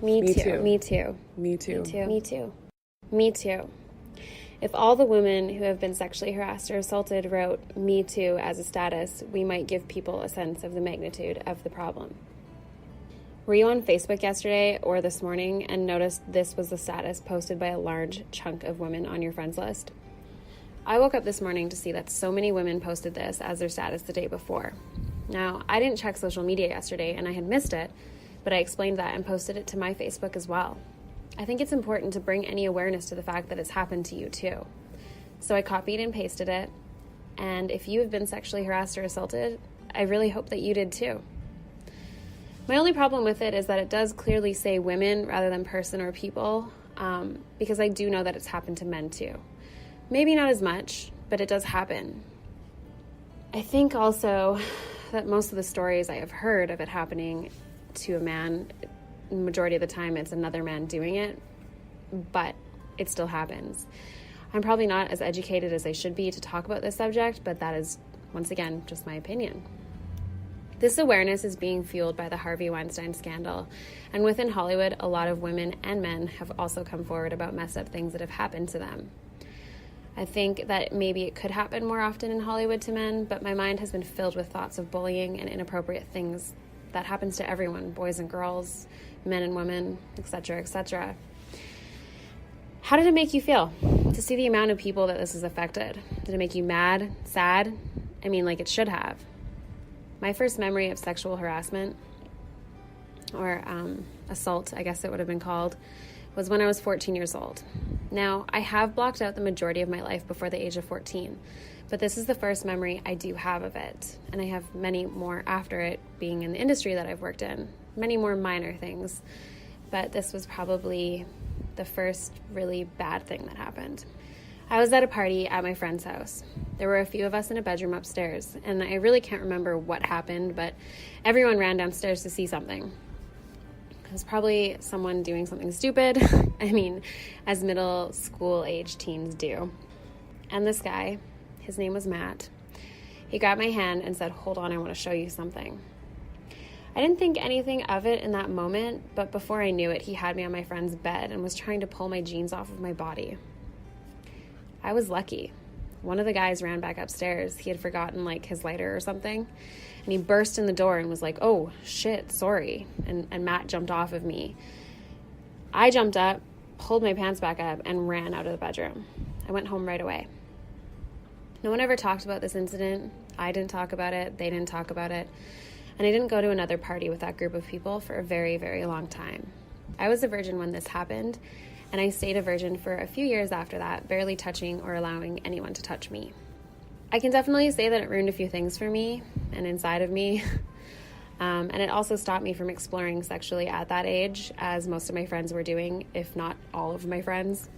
Me Me too. too. Me too. Me too. Me too. Me too. Me too. If all the women who have been sexually harassed or assaulted wrote Me Too as a status, we might give people a sense of the magnitude of the problem. Were you on Facebook yesterday or this morning and noticed this was the status posted by a large chunk of women on your friends list? I woke up this morning to see that so many women posted this as their status the day before. Now, I didn't check social media yesterday and I had missed it, but I explained that and posted it to my Facebook as well. I think it's important to bring any awareness to the fact that it's happened to you too. So I copied and pasted it, and if you have been sexually harassed or assaulted, I really hope that you did too. My only problem with it is that it does clearly say women rather than person or people, because I do know that it's happened to men too. Maybe not as much, but it does happen. I think also that most of the stories I have heard of it happening to a man, the majority of the time it's another man doing it, but it still happens. I'm probably not as educated as I should be to talk about this subject, but that is, once again, just my opinion. This awareness is being fueled by the Harvey Weinstein scandal, and within Hollywood, a lot of women and men have also come forward about messed up things that have happened to them. I think that maybe it could happen more often in Hollywood to men, but my mind has been filled with thoughts of bullying and inappropriate things that happens to everyone, boys and girls, men and women, etc., etc. How did it make you feel to see the amount of people that this has affected? Did it make you mad, sad? I mean, like it should have. My first memory of sexual harassment, or assault, I guess it would have been called, was when I was 14 years old. Now, I have blocked out the majority of my life before the age of 14, but this is the first memory I do have of it, and I have many more after it, being in the industry that I've worked in, many more minor things, but this was probably the first really bad thing that happened. I was at a party at my friend's house. There were a few of us in a bedroom upstairs, and I really can't remember what happened, but everyone ran downstairs to see something. It was probably someone doing something stupid, I mean, as middle school age teens do. And this guy, his name was Matt, he grabbed my hand and said, "Hold on, I want to show you something." I didn't think anything of it in that moment, but before I knew it, he had me on my friend's bed and was trying to pull my jeans off of my body. I was lucky. One of the guys ran back upstairs. He had forgotten his lighter or something, and he burst in the door and was like, "Oh shit, sorry." And Matt jumped off of me. I jumped up, pulled my pants back up, and ran out of the bedroom. I went home right away. No one ever talked about this incident. I didn't talk about it. They didn't talk about it. And I didn't go to another party with that group of people for a very, very long time. I was a virgin when this happened, and I stayed a virgin for a few years after that, barely touching or allowing anyone to touch me. I can definitely say that it ruined a few things for me and inside of me. And it also stopped me from exploring sexually at that age, as most of my friends were doing, if not all of my friends.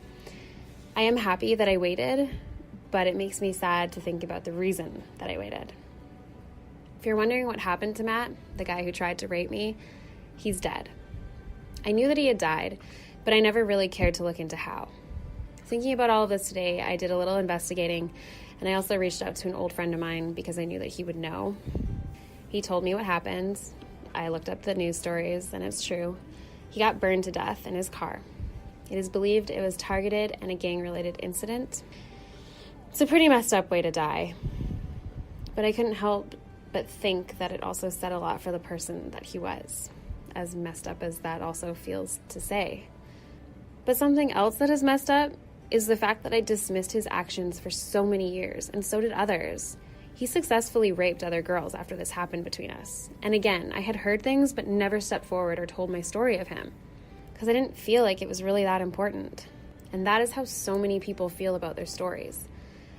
I am happy that I waited, but it makes me sad to think about the reason that I waited. If you're wondering what happened to Matt, the guy who tried to rape me, he's dead. I knew that he had died, but I never really cared to look into how. Thinking about all of this today, I did a little investigating, and I also reached out to an old friend of mine because I knew that he would know. He told me what happened. I looked up the news stories, and it's true. He got burned to death in his car. It is believed it was targeted and a gang-related incident. It's a pretty messed up way to die, but I couldn't help but think that it also said a lot for the person that he was, as messed up as that also feels to say. But something else that is messed up is the fact that I dismissed his actions for so many years, and so did others. He successfully raped other girls after this happened between us. And again, I had heard things but never stepped forward or told my story of him, because I didn't feel like it was really that important. And that is how so many people feel about their stories,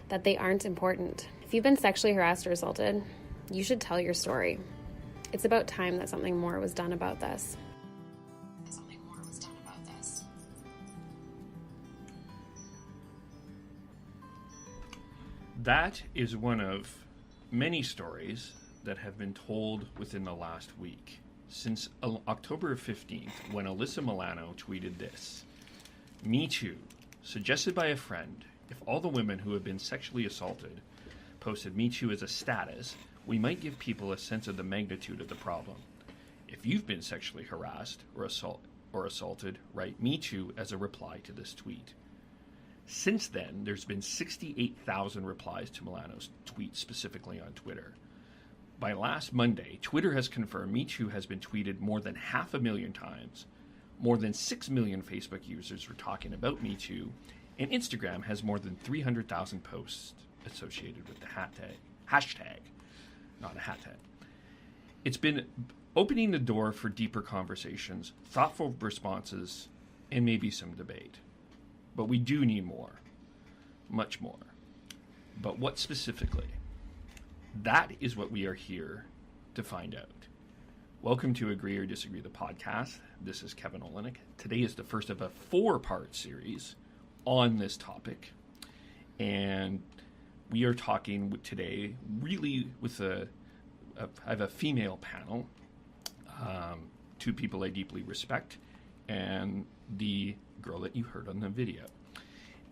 that they aren't important. If you've been sexually harassed or assaulted, you should tell your story. It's about time that something more was done about this. That is one of many stories that have been told within the last week. Since October 15th, when Alyssa Milano tweeted this: "Me Too, suggested by a friend. If all the women who have been sexually assaulted posted Me Too as a status, we might give people a sense of the magnitude of the problem. If you've been sexually harassed or or assaulted, write "Me Too" as a reply to this tweet. Since then, there's been 68,000 replies to Milano's tweet, specifically on Twitter. By last Monday, Twitter has confirmed "Me Too" has been tweeted more than 500,000 times. More than 6 million Facebook users were talking about "Me Too," and Instagram has more than 300,000 posts associated with the hashtag, not a hat tag. It's been opening the door for deeper conversations, thoughtful responses, and maybe some debate. But we do need more, much more. But what specifically? That is what we are here to find out. Welcome to Agree or Disagree, the podcast. This is Kevin Olenek. Today is the first of a 4-part series on this topic. And we are talking today really with I have a female panel, 2 people I deeply respect, and the girl that you heard on the video.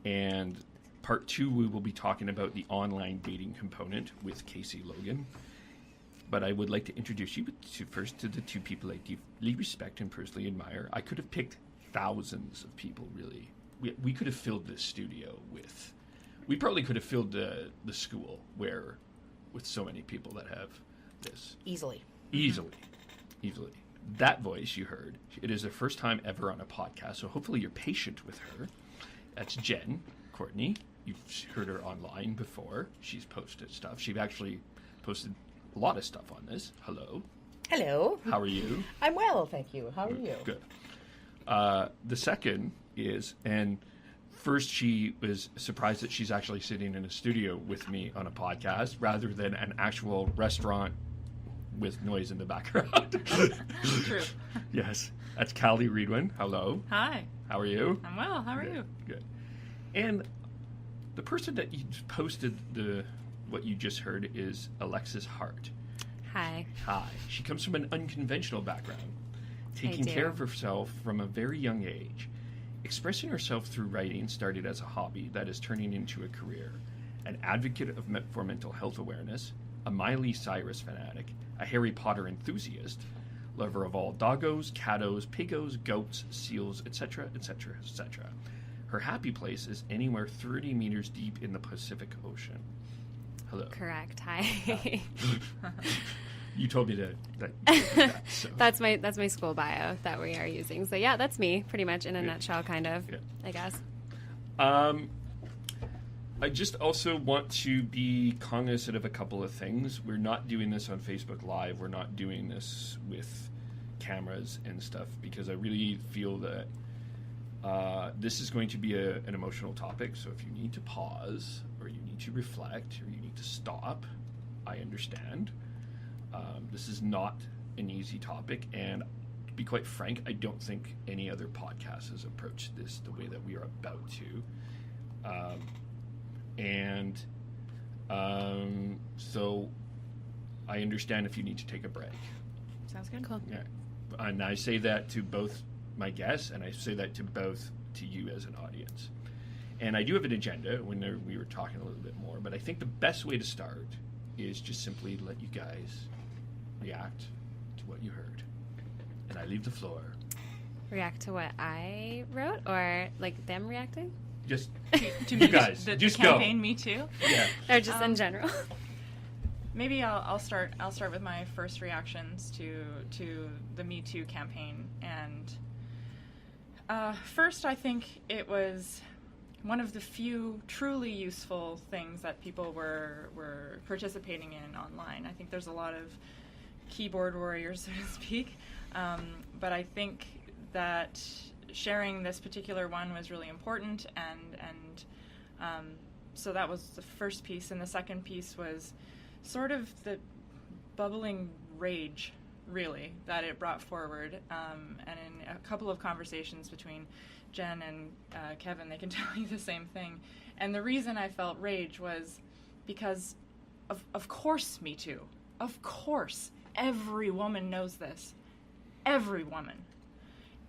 And part 2, we will be talking about the online dating component with Casey Logan. But I would like to introduce you first to the 2 people I deeply respect and personally admire. I could have picked thousands of people, really. We could have filled this studio with... We probably could have filled the school with so many people that have this. Easily. Easily. That voice you heard, it is her first time ever on a podcast, so hopefully you're patient with her. That's Jenn Courtney. You've heard her online before. She's posted stuff. She's actually posted a lot of stuff on this. Hello. Hello. How are you? I'm well, thank you. How are you? Good. The second is, and first she was surprised that she's actually sitting in a studio with me on a podcast rather than an actual restaurant with noise in the background. True. Yes. That's Callie Readwin. Hello. Hi. How are you? I'm well. How are you? Good. And the person that you posted what you just heard is Alexis Hart. Hi. Hi. She comes from an unconventional background, taking care of herself from a very young age. Expressing herself through writing started as a hobby that is turning into a career. An advocate for mental health awareness, a Miley Cyrus fanatic, a Harry Potter enthusiast, lover of all doggos, cattos, pigos, goats, seals, etc., etc., etc. Her happy place is anywhere 30 meters deep in the Pacific Ocean. Hello. Correct. Hi. You told me that. So. That's my school bio that we are using. So yeah, that's me pretty much in a nutshell, kind of. Yeah. I guess. I just also want to be cognizant of a couple of things. We're not doing this on Facebook Live. We're not doing this with cameras and stuff because I really feel that this is going to be an emotional topic. So if you need to pause or you need to reflect or you need to stop, I understand. This is not an easy topic, and to be quite frank, I don't think any other podcast has approached this the way that we are about to. So I understand if you need to take a break. Sounds good. Cool. Yeah. And I say that to both my guests, and I say that to you as an audience. And I do have an agenda when we were talking a little bit more, but I think the best way to start is just simply let you guys react to what you heard. And I leave the floor. React to what I wrote, or like them reacting? Just to you guys, the just campaign go. Me Too. Yeah. Or just in general? Maybe I'll start with my first reactions to the Me Too campaign. And first, I think it was one of the few truly useful things that people were participating in online. I think there's a lot of keyboard warriors, so to speak, but I think that sharing this particular one was really important, and so that was the first piece. And the second piece was sort of the bubbling rage, really, that it brought forward, and in a couple of conversations between Jenn and Kevin, they can tell you the same thing. And the reason I felt rage was because of course Me Too. Of course. Every woman knows this. Every woman.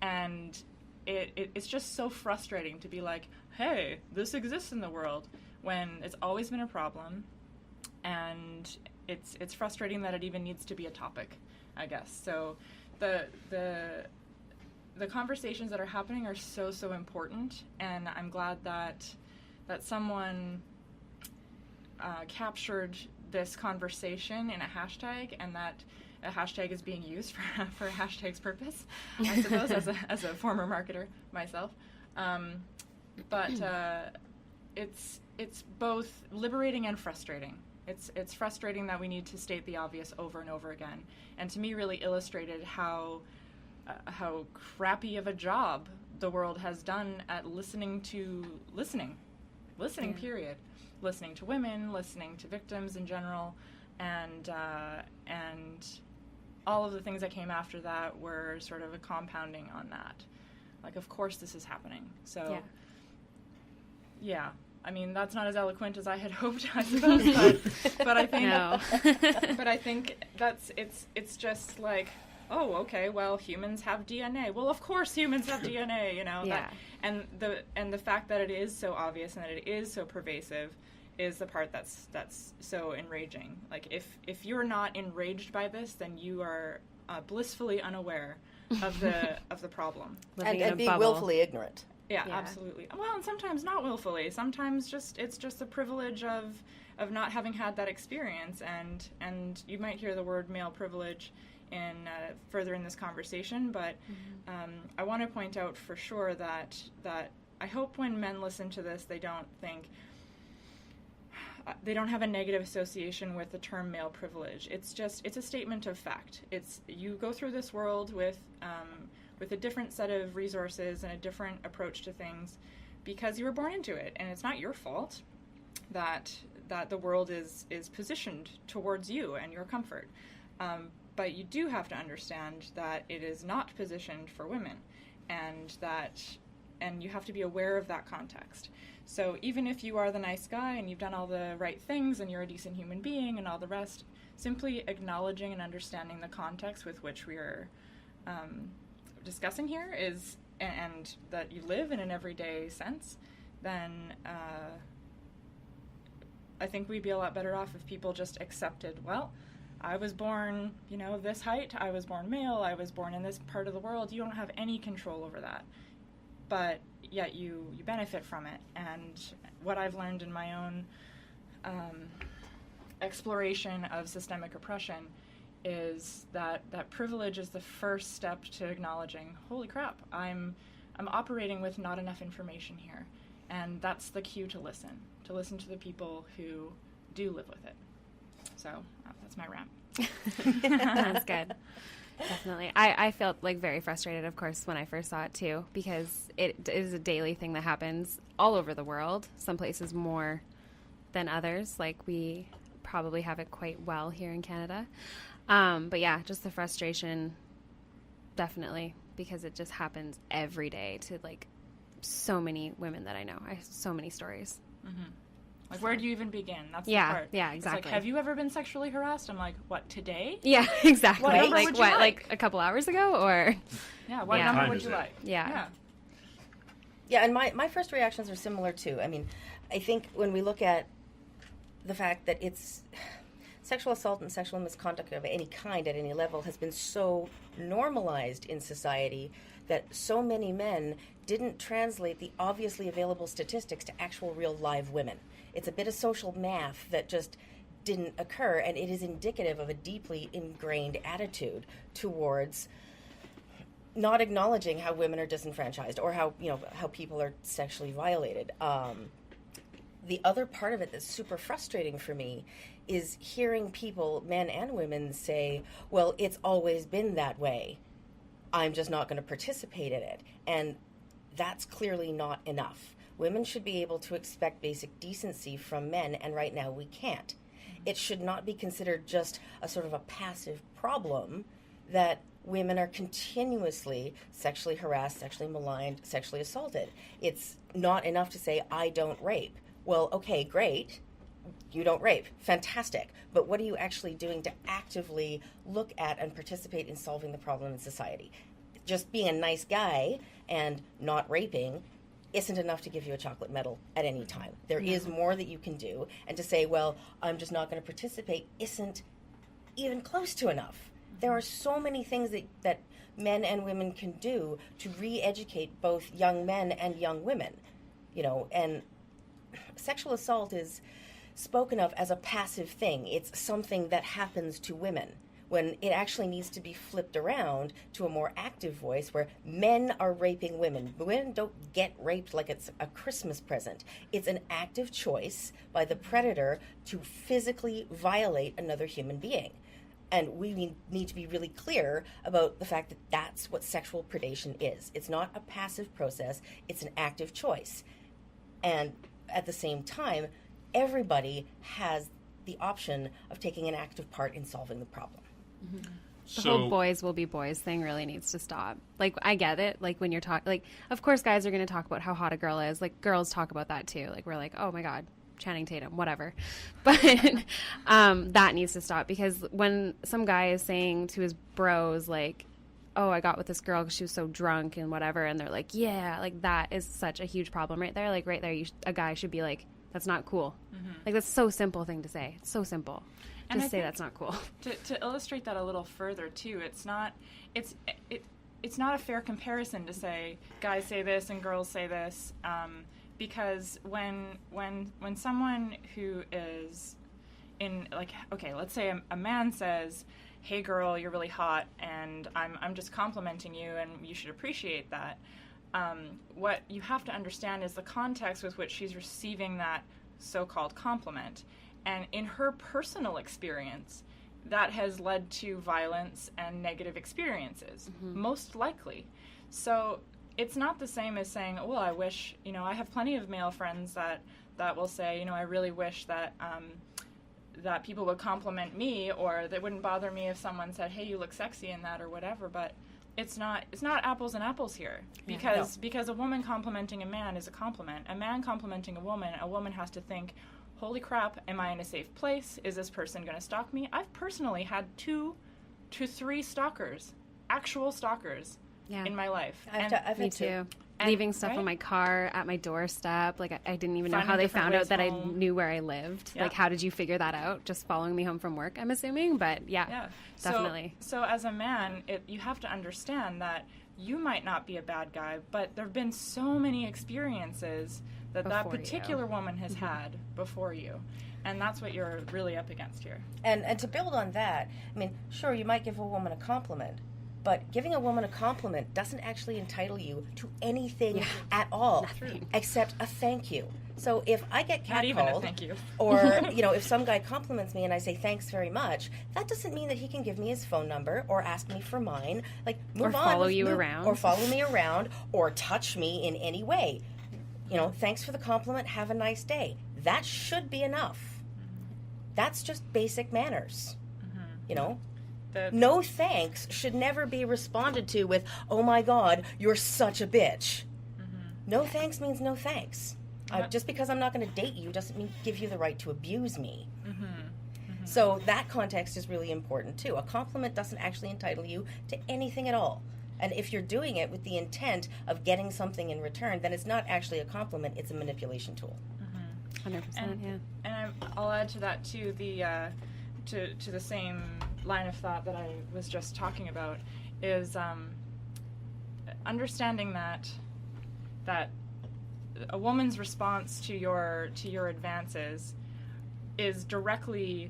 And it's just so frustrating to be like, hey, this exists in the world, when it's always been a problem, and it's frustrating that it even needs to be a topic, I guess. So the the conversations that are happening are so, so important, and I'm glad that someone captured this conversation in a hashtag, and that a hashtag is being used for a hashtag's purpose, I suppose, as a former marketer myself. But it's both liberating and frustrating. It's frustrating that we need to state the obvious over and over again, and to me really illustrated how crappy of a job the world has done at listening, Yeah. period. Listening to women, listening to victims in general, and all of the things that came after that were sort of a compounding on that. Like, of course this is happening. So, yeah. I mean, that's not as eloquent as I had hoped, I suppose, but I think No. but I think it's just like, oh, okay, well, humans have DNA. Well, of course humans have DNA, you know. Yeah. And the fact that it is so obvious and that it is so pervasive is the part that's so enraging. Like, if you're not enraged by this, then you are blissfully unaware of the problem. Living in a And being bubble. willfully ignorant. Yeah, Yeah. absolutely. Well, and sometimes not willfully. Sometimes it's just the privilege of not having had that experience. And you might hear the word male privilege in further in this conversation, but I want to point out for sure that I hope when men listen to this, they don't think, they don't have a negative association with the term male privilege. It's a statement of fact. It's, you go through this world with a different set of resources and a different approach to things because you were born into it, and it's not your fault that the world is positioned towards you and your comfort. But you do have to understand that it is not positioned for women, and you have to be aware of that context. So even if you are the nice guy and you've done all the right things and you're a decent human being and all the rest, simply acknowledging and understanding the context with which we are discussing here is, and that you live in an everyday sense, then I think we'd be a lot better off if people just accepted, well, I was born, this height, I was born male, I was born in this part of the world. You don't have any control over that, but yet you benefit from it. And what I've learned in my own exploration of systemic oppression is that privilege is the first step to acknowledging, holy crap, I'm operating with not enough information here. And that's the cue to listen to the people who do live with it. So that's my rant. That's good. Definitely. I felt like very frustrated, of course, when I first saw it too, because it is a daily thing that happens all over the world, some places more than others. Like, we probably have it quite well here in Canada. But yeah, just the frustration, definitely, because it just happens every day to like so many women that I know. I have so many stories. Mm-hmm. Like, where do you even begin? That's the Yeah, part. yeah, It's exactly. like, have you ever been sexually harassed? I'm like, what, today? Yeah, exactly. What number like would you what, like? like a couple hours ago, or Yeah, what Yeah. number Time would is you it? like? Yeah. Yeah, and my first reactions are similar too. I mean, I think when we look at the fact that it's sexual assault and sexual misconduct of any kind at any level has been so normalized in society that so many men didn't translate the obviously available statistics to actual real live women. It's a bit of social math that just didn't occur, and it is indicative of a deeply ingrained attitude towards not acknowledging how women are disenfranchised or how people are sexually violated. The other part of it that's super frustrating for me is hearing people, men and women, say, well, it's always been that way. I'm just not going to participate in it. And that's clearly not enough. Women should be able to expect basic decency from men, and right now we can't. It should not be considered just a sort of a passive problem that women are continuously sexually harassed, sexually maligned, sexually assaulted. It's not enough to say, I don't rape. Well, okay, great. You don't rape. Fantastic. But what are you actually doing to actively look at and participate in solving the problem in society? Just being a nice guy and not raping isn't enough to give you a chocolate medal at any time. There is more that you can do. And to say, well, I'm just not going to participate isn't even close to enough. There are so many things that men and women can do to re-educate both young men and young women. And sexual assault is spoken of as a passive thing. It's something that happens to women, when it actually needs to be flipped around to a more active voice where men are raping women. Women don't get raped like it's a Christmas present. It's an active choice by the predator to physically violate another human being. And we need to be really clear about the fact that that's what sexual predation is. It's not a passive process, it's an active choice. And at the same time, everybody has the option of taking an active part in solving the problem. Mm-hmm. The whole boys will be boys thing really needs to stop. Like, I get it. Like, when you're talking, like, of course guys are going to talk about how hot a girl is. Like, girls talk about that too. Like, we're like, oh my God, Channing Tatum, whatever. But that needs to stop, because when some guy is saying to his bros, like, oh, I got with this girl because she was so drunk and whatever, and they're like, yeah, like, that is such a huge problem right there. Like, right there, a guy should be like, that's not cool. Mm-hmm. Like, that's so simple thing to say. It's so simple. Just say that's not cool. To illustrate that a little further too, it's not a fair comparison to say guys say this and girls say this, because when someone who is in, like, okay, let's say a man says, hey girl, you're really hot, and I'm just complimenting you and you should appreciate that. What you have to understand is the context with which she's receiving that so-called compliment. And in her personal experience, that has led to violence and negative experiences, most likely. So it's not the same as saying, well, I wish, I have plenty of male friends that will say, I really wish that that people would compliment me, or that wouldn't bother me if someone said, hey, you look sexy in that, or whatever. But it's not apples and apples here, because a woman complimenting a man is a compliment. A man complimenting a woman has to think, holy crap, am I in a safe place? Is this person going to stalk me? I've personally had 2 to 3 stalkers, actual stalkers, in my life. Me too. Leaving stuff in my car at my doorstep. Like, I didn't even know how they found out that I knew where I lived. Yep. Like, how did you figure that out? Just following me home from work, I'm assuming. But definitely. So as a man, you have to understand that you might not be a bad guy, but there have been so many experiences that particular woman has had before you. And that's what you're really up against here. And to build on that, I mean, sure, you might give a woman a compliment, but giving a woman a compliment doesn't actually entitle you to anything at all, except a thank you. So if I get catcalled, thank you. Or if some guy compliments me and I say thanks very much, that doesn't mean that he can give me his phone number or ask me for mine. Like, move on, follow you around, or follow me around, or touch me in any way. Thanks for the compliment. Have a nice day. That should be enough. That's just basic manners. No thanks should never be responded to with, oh my God, you're such a bitch. No thanks means no thanks. Just because I'm not going to date you doesn't mean give you the right to abuse me. So that context is really important too. A compliment doesn't actually entitle you to anything at all. And if you're doing it with the intent of getting something in return, then it's not actually a compliment, it's a manipulation tool. 100%, And I'll add to that too, to the same line of thought that I was just talking about, is understanding that a woman's response to your advances is directly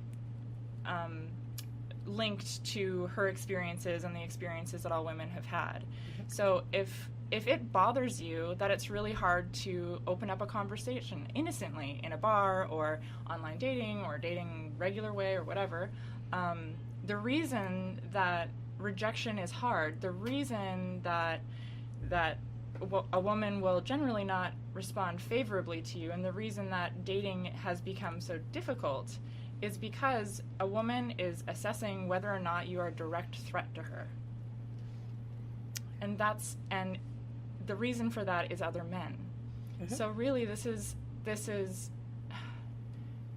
linked to her experiences and the experiences that all women have had. So if it bothers you that it's really hard to open up a conversation innocently in a bar or online dating or dating regular way or whatever, the reason that rejection is hard, the reason that a woman will generally not respond favorably to you, and the reason that dating has become so difficult is because a woman is assessing whether or not you are a direct threat to her. And the reason for that is other men. So really this is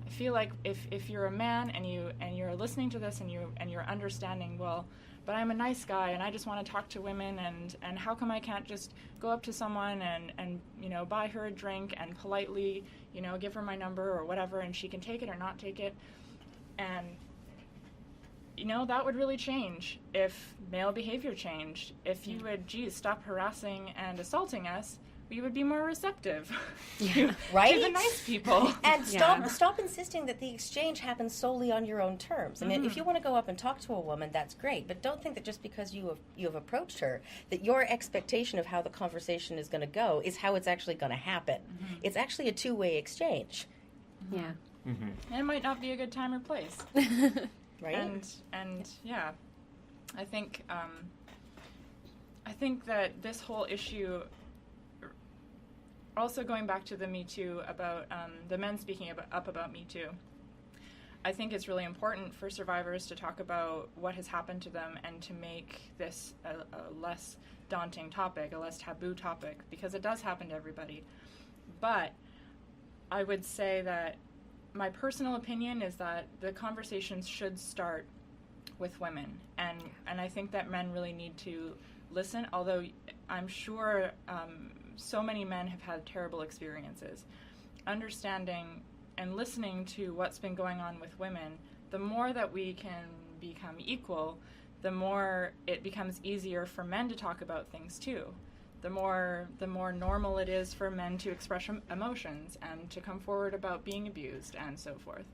I feel like if you're a man and you're listening to this and you're understanding, well, but I'm a nice guy and I just want to talk to women, and how come I can't just go up to someone and buy her a drink and politely give her my number or whatever, and she can take it or not take it. And that would really change if male behavior changed. If you would, stop harassing and assaulting us, we would be more receptive right? to the nice people. And stop insisting that the exchange happens solely on your own terms. I mean, if you want to go up and talk to a woman, that's great, but don't think that just because you have approached her, that your expectation of how the conversation is going to go is how it's actually going to happen. It's actually a two-way exchange. Yeah. And it might not be a good time or place. Right? And yeah, I think that this whole issue, also going back to the Me Too, about the men speaking up about Me Too, I think it's really important for survivors to talk about what has happened to them and to make this a less daunting topic, a less taboo topic, because it does happen to everybody. But I would say that my personal opinion is that the conversations should start with women, and I think that men really need to listen, although I'm sure so many men have had terrible experiences. Understanding and listening to what's been going on with women, the more that we can become equal, the more it becomes easier for men to talk about things too. The more normal it is for men to express emotions and to come forward about being abused and so forth.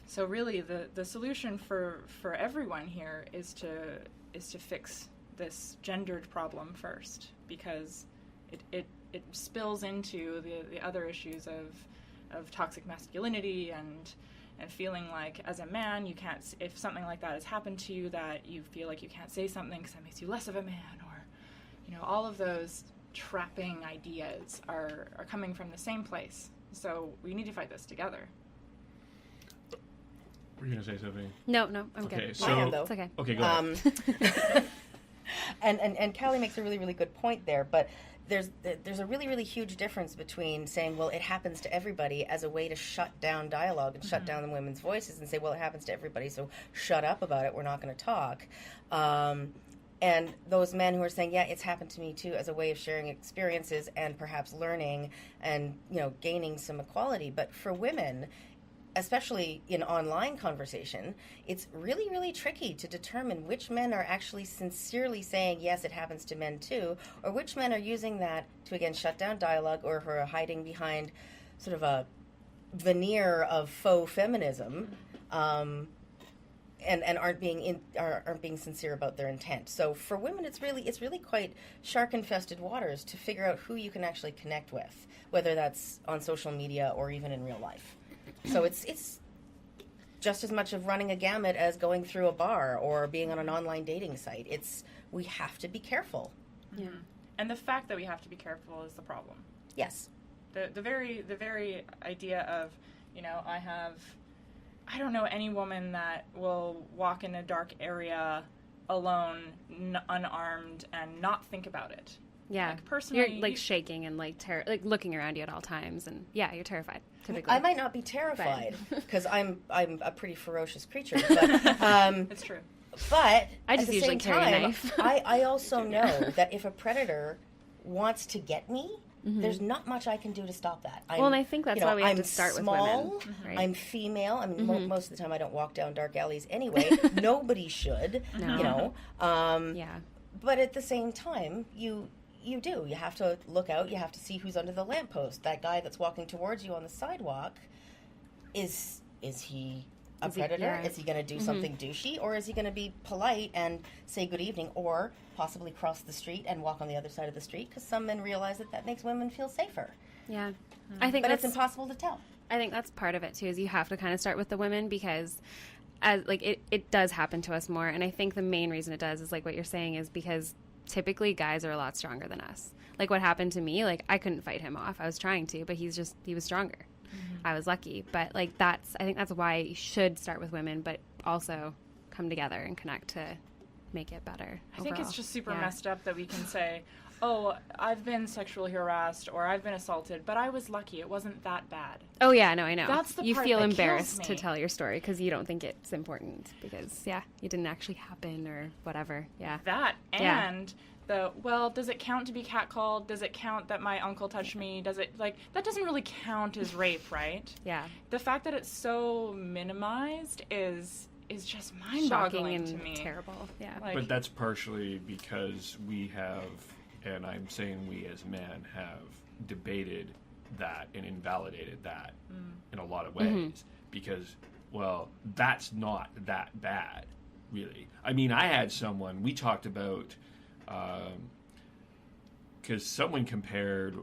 So really the solution for everyone here is to fix this gendered problem first, because it spills into the other issues of toxic masculinity and feeling like as a man you can't, if something like that has happened to you, that you feel like you can't say something because that makes you less of a man, or all of those trapping ideas are coming from the same place. So we need to fight this together. Were you going to say something? No, I'm okay, good. So, I am, though. It's okay. Okay, go ahead. And Callie makes a really, really good point there, but there's a really, really huge difference between saying, well, it happens to everybody, as a way to shut down dialogue and shut down the women's voices and say, well, it happens to everybody, so shut up about it, we're not going to talk. And those men who are saying, yeah, it's happened to me too, as a way of sharing experiences and perhaps learning and, gaining some equality. But for women, especially in online conversation, it's really, really tricky to determine which men are actually sincerely saying, yes, it happens to men too, or which men are using that to, again, shut down dialogue, or who are hiding behind sort of a veneer of faux feminism, and aren't being sincere about their intent. So for women, it's really quite shark-infested waters to figure out who you can actually connect with, whether that's on social media or even in real life. So it's just as much of running a gamut as going through a bar or being on an online dating site. We have to be careful. Yeah. And the fact that we have to be careful is the problem. Yes. The very idea of, I don't know any woman that will walk in a dark area alone, unarmed, and not think about it. Yeah. Like, personally, you're shaking and looking around you at all times, and you're terrified. Typically, I might not be terrified because I'm a pretty ferocious creature. But it's true. But I just at the usually same carry a time, knife. I also know that if a predator wants to get me, there's not much I can do to stop that. And I think that's why we have to start small, with women. Right? I'm female. I mean, most of the time I don't walk down dark alleys anyway. Nobody should, No. Yeah. But at the same time, you do. You have to look out. You have to see who's under the lamppost. That guy that's walking towards you on the sidewalk, is he a predator? Is he going to do something douchey? Or is he going to be polite and say good evening, or possibly cross the street and walk on the other side of the street? Because some men realize that makes women feel safer. Yeah. I think but it's impossible to tell. I think that's part of it, too, is you have to kind of start with the women, because it does happen to us more. And I think the main reason it does is, like what you're saying, is because typically guys are a lot stronger than us. Like what happened to me, I couldn't fight him off. I was trying to, but he was stronger. I was lucky. But I think that's why you should start with women, but also come together and connect to make it better. I think it's just super messed up that we can say, oh, I've been sexually harassed or I've been assaulted, but I was lucky. It wasn't that bad. Oh, yeah, no, I know. That's the you part feel that embarrassed kills me. to tell your story because you don't think it's important because, it didn't actually happen or whatever. Yeah. That and does it count to be catcalled? Does it count that my uncle touched me? Does it, that doesn't really count as rape, right? Yeah. The fact that it's so minimized is just Shocking mind-boggling and to me. terrible. Yeah. Like, But that's partially because we have, and I'm saying we as men have debated that and invalidated that in a lot of ways because, well, that's not that bad, really. I mean, I had someone, we talked about, because someone compared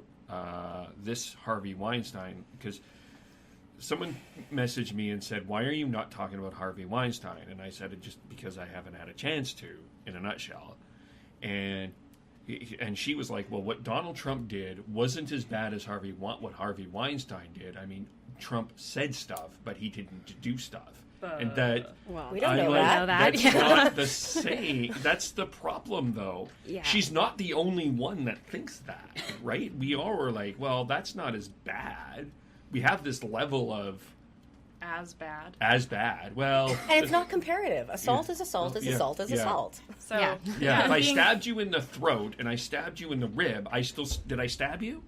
this Harvey Weinstein, because someone messaged me and said, why are you not talking about Harvey Weinstein? And I said, just because I haven't had a chance to, in a nutshell. And she was like, well, what Donald Trump did wasn't as bad as what Harvey Weinstein did. I mean, Trump said stuff, but he didn't do stuff. And that, Well, We don't know that. That's Yeah. not the same. That's the problem, though. Yeah. She's not the only one that thinks that, right? We all were like, well, that's not as bad. We have this level of as bad. Well, And it's not comparative. Assault is assault is Yeah. assault is Yeah. assault. So Yeah. yeah. If I being- stabbed you in the throat and I stabbed you in the rib, did I stab you?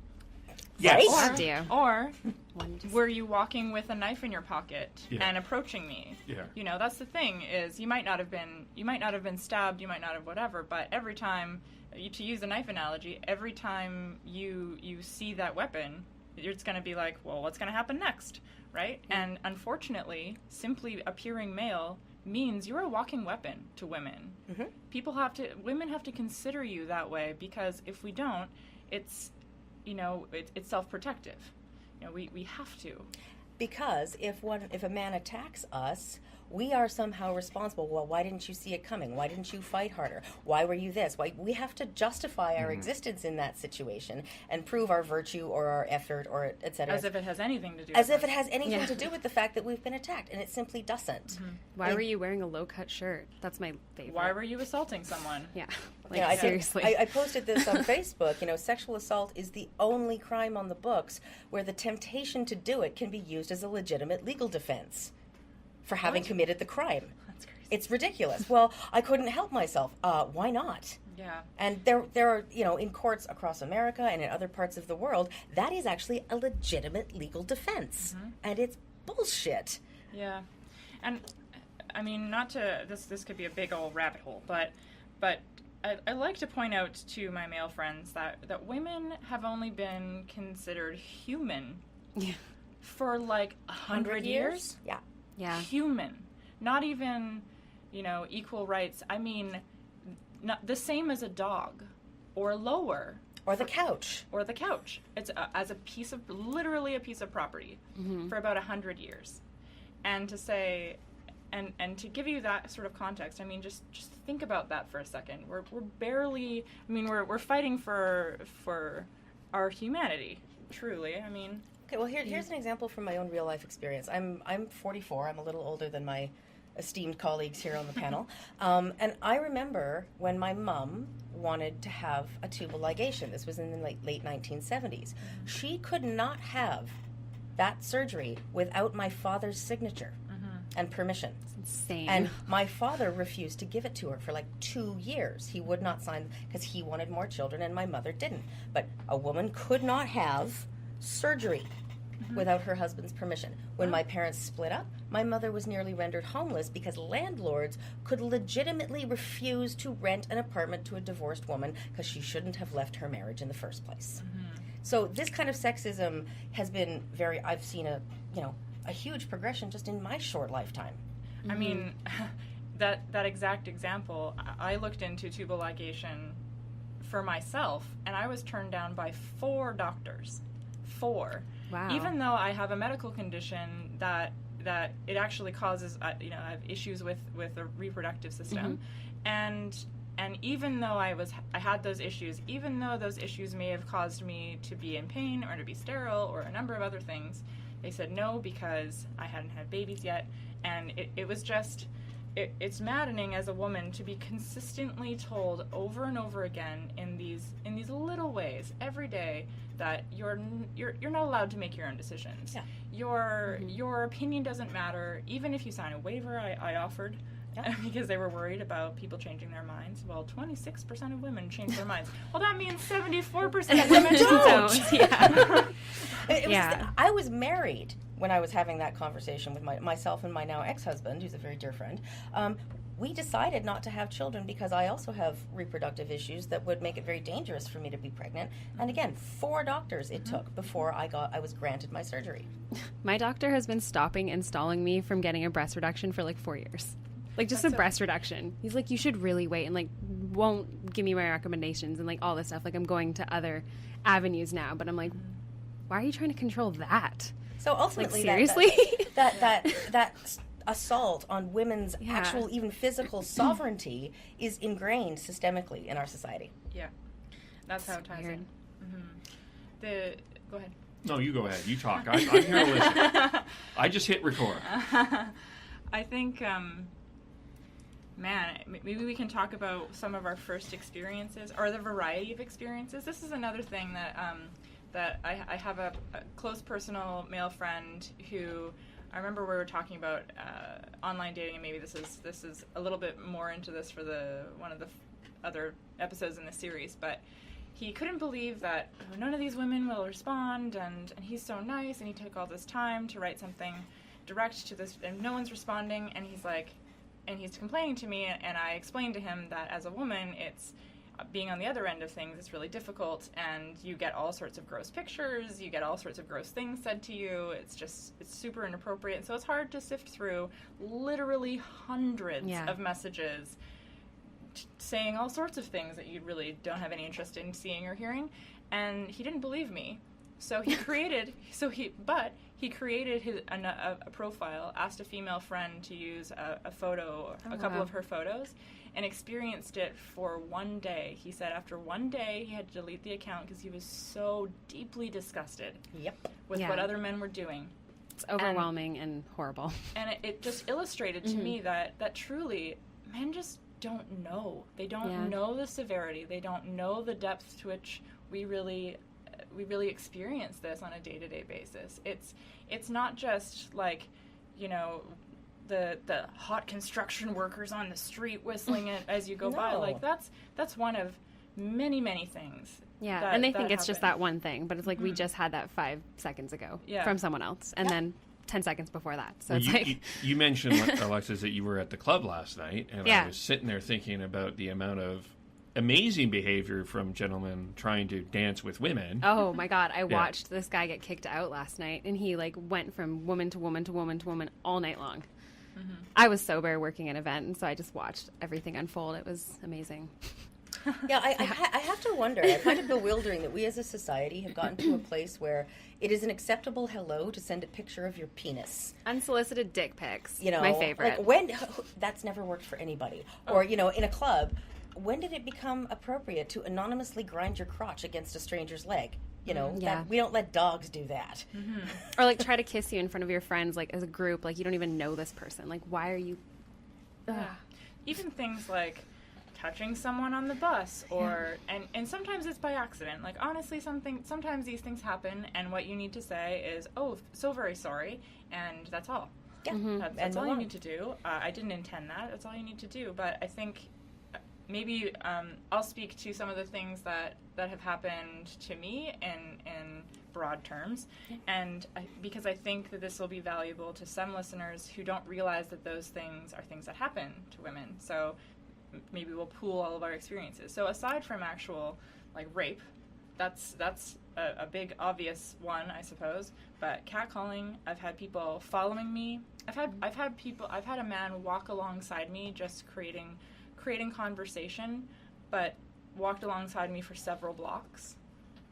Right? Yes. Or do you? Or One just- were you walking with a knife in your pocket Yeah. and approaching me? Yeah. You know, that's the thing is you might not have been stabbed, you might not have whatever, but every time, to use the knife analogy, every time you see that weapon, it's going to be like, well, what's going to happen next, right? And unfortunately, simply appearing male means you're a walking weapon to women. Women have to consider you that way, because if we don't, it's self-protective. You know, we have to. Because if a man attacks us, we are somehow responsible. Well, why didn't you see it coming? Why didn't you fight harder? Why were you this? Why we have to justify our existence in that situation and prove our virtue or our effort or et cetera. As if it has anything to do As with if it has anything Yeah. to do with the fact that we've been attacked, and it simply doesn't. Why were you wearing a low-cut shirt? That's my favorite. Why were you assaulting someone? Yeah. You know, Seriously. I posted this on Facebook. You know, sexual assault is the only crime on the books where the temptation to do it can be used as a legitimate legal defense for having committed the crime. That's crazy. It's ridiculous. Well, I couldn't help myself. Why not? Yeah. And there are, you know, in courts across America and in other parts of the world, that is actually a legitimate legal defense. And it's bullshit. Yeah. And I mean, not to this could be a big old rabbit hole, but I like to point out to my male friends that women have only been considered human Yeah. for like 100 years. Yeah. Yeah. Human, not even, equal rights. I mean, not the same as a dog, or lower, Or the couch. or the couch. It's as literally a piece of property for about 100 years, and to say, and to give you that sort of context, I mean, just think about that for a second. We're barely. I mean, we're fighting for our humanity. Truly, I mean. Okay, well, here's an example from my own real life experience. I'm 44. I'm a little older than my esteemed colleagues here on the panel. And I remember when my mom wanted to have a tubal ligation. This was in the late 1970s. She could not have that surgery without my father's signature and permission. Insane. And my father refused to give it to her for like 2 years. He would not sign because he wanted more children and my mother didn't. But a woman could not have surgery without her husband's permission. When my parents split up, my mother was nearly rendered homeless because landlords could legitimately refuse to rent an apartment to a divorced woman because she shouldn't have left her marriage in the first place. So this kind of sexism has been I've seen a huge progression just in my short lifetime. I mean, that exact example, I looked into tubal ligation for myself, and I was turned down by 4 doctors. 4. Wow. Even though I have a medical condition that it actually causes, I have issues with the reproductive system, and even though I had those issues, even though those issues may have caused me to be in pain or to be sterile or a number of other things, they said no because I hadn't had babies yet, and it was just. It's maddening as a woman to be consistently told over and over again in these little ways every day that you're not allowed to make your own decisions. Yeah. Your opinion doesn't matter, even if you sign a waiver. I offered because they were worried about people changing their minds. Well, 26% of women change their minds. Well, that means 74% of women don't. Yeah. I was married when I was having that conversation with myself and my now ex-husband, who's a very dear friend, we decided not to have children because I also have reproductive issues that would make it very dangerous for me to be pregnant. And again, 4 doctors it took before I was granted my surgery. My doctor has been stopping and stalling me from getting a breast reduction for like 4 years. Like just That's a breast reduction. He's like, you should really wait, and like won't give me my recommendations and like all this stuff. Like I'm going to other avenues now, but I'm like, why are you trying to control that? So ultimately, like, seriously? that assault on women's actual, even physical sovereignty is ingrained systemically in our society. Yeah, that's how it ties in. Go ahead. No, you go ahead. You talk. I'm here to listen. I just hit record. I think, maybe we can talk about some of our first experiences, or the variety of experiences. This is another thing that I have a close personal male friend who, I remember we were talking about online dating, and maybe this is a little bit more into this for one of the other episodes in the series, but he couldn't believe that none of these women will respond, and he's so nice, and he took all this time to write something direct to this, and no one's responding, and he's complaining to me, and I explained to him that as a woman, it's being on the other end of things, it's really difficult, and you get all sorts of gross pictures, you get all sorts of gross things said to you, it's super inappropriate, so it's hard to sift through literally hundreds of messages saying all sorts of things that you really don't have any interest in seeing or hearing, and he didn't believe me. So he created, he created a profile, asked a female friend to use a photo, a couple of her photos, and experienced it for one day. He said after one day he had to delete the account because he was so deeply disgusted with what other men were doing. It's overwhelming and horrible. And it just illustrated to me that truly men just don't know. They don't know the severity. They don't know the depth to which we really experience this on a day-to-day basis. It's not just like, the hot construction workers on the street whistling it as you go by. Like that's one of many, many things. Yeah, and they think it's just that one thing, but it's like we just had that 5 seconds ago from someone else, and then 10 seconds before that. So it's you mentioned, Alexis, that you were at the club last night, and I was sitting there thinking about the amount of amazing behavior from gentlemen trying to dance with women. Oh my God, I watched this guy get kicked out last night, and he like went from woman to woman to woman to woman all night long. I was sober working an event, and so I just watched everything unfold. It was amazing. I have to wonder. I find it bewildering that we as a society have gotten to a place where it is an acceptable hello to send a picture of your penis. Unsolicited dick pics, my favorite. Like that's never worked for anybody. Or, in a club, when did it become appropriate to anonymously grind your crotch against a stranger's leg? We don't let dogs do that. Or like try to kiss you in front of your friends, like as a group, like you don't even know this person. Like, why are you... Even things like touching someone on the bus, or and sometimes it's by accident. Like honestly, sometimes these things happen, and what you need to say is, "Oh, so very sorry," and that's all. Yeah, that's all you need to do. I didn't intend that. That's all you need to do. But I think maybe I'll speak to some of the things that have happened to me in broad terms, and because I think that this will be valuable to some listeners who don't realize that those things are things that happen to women. So maybe we'll pool all of our experiences. So aside from actual like rape, that's a big obvious one, I suppose. But catcalling, I've had people following me. I've had a man walk alongside me, just creating conversation, but walked alongside me for several blocks,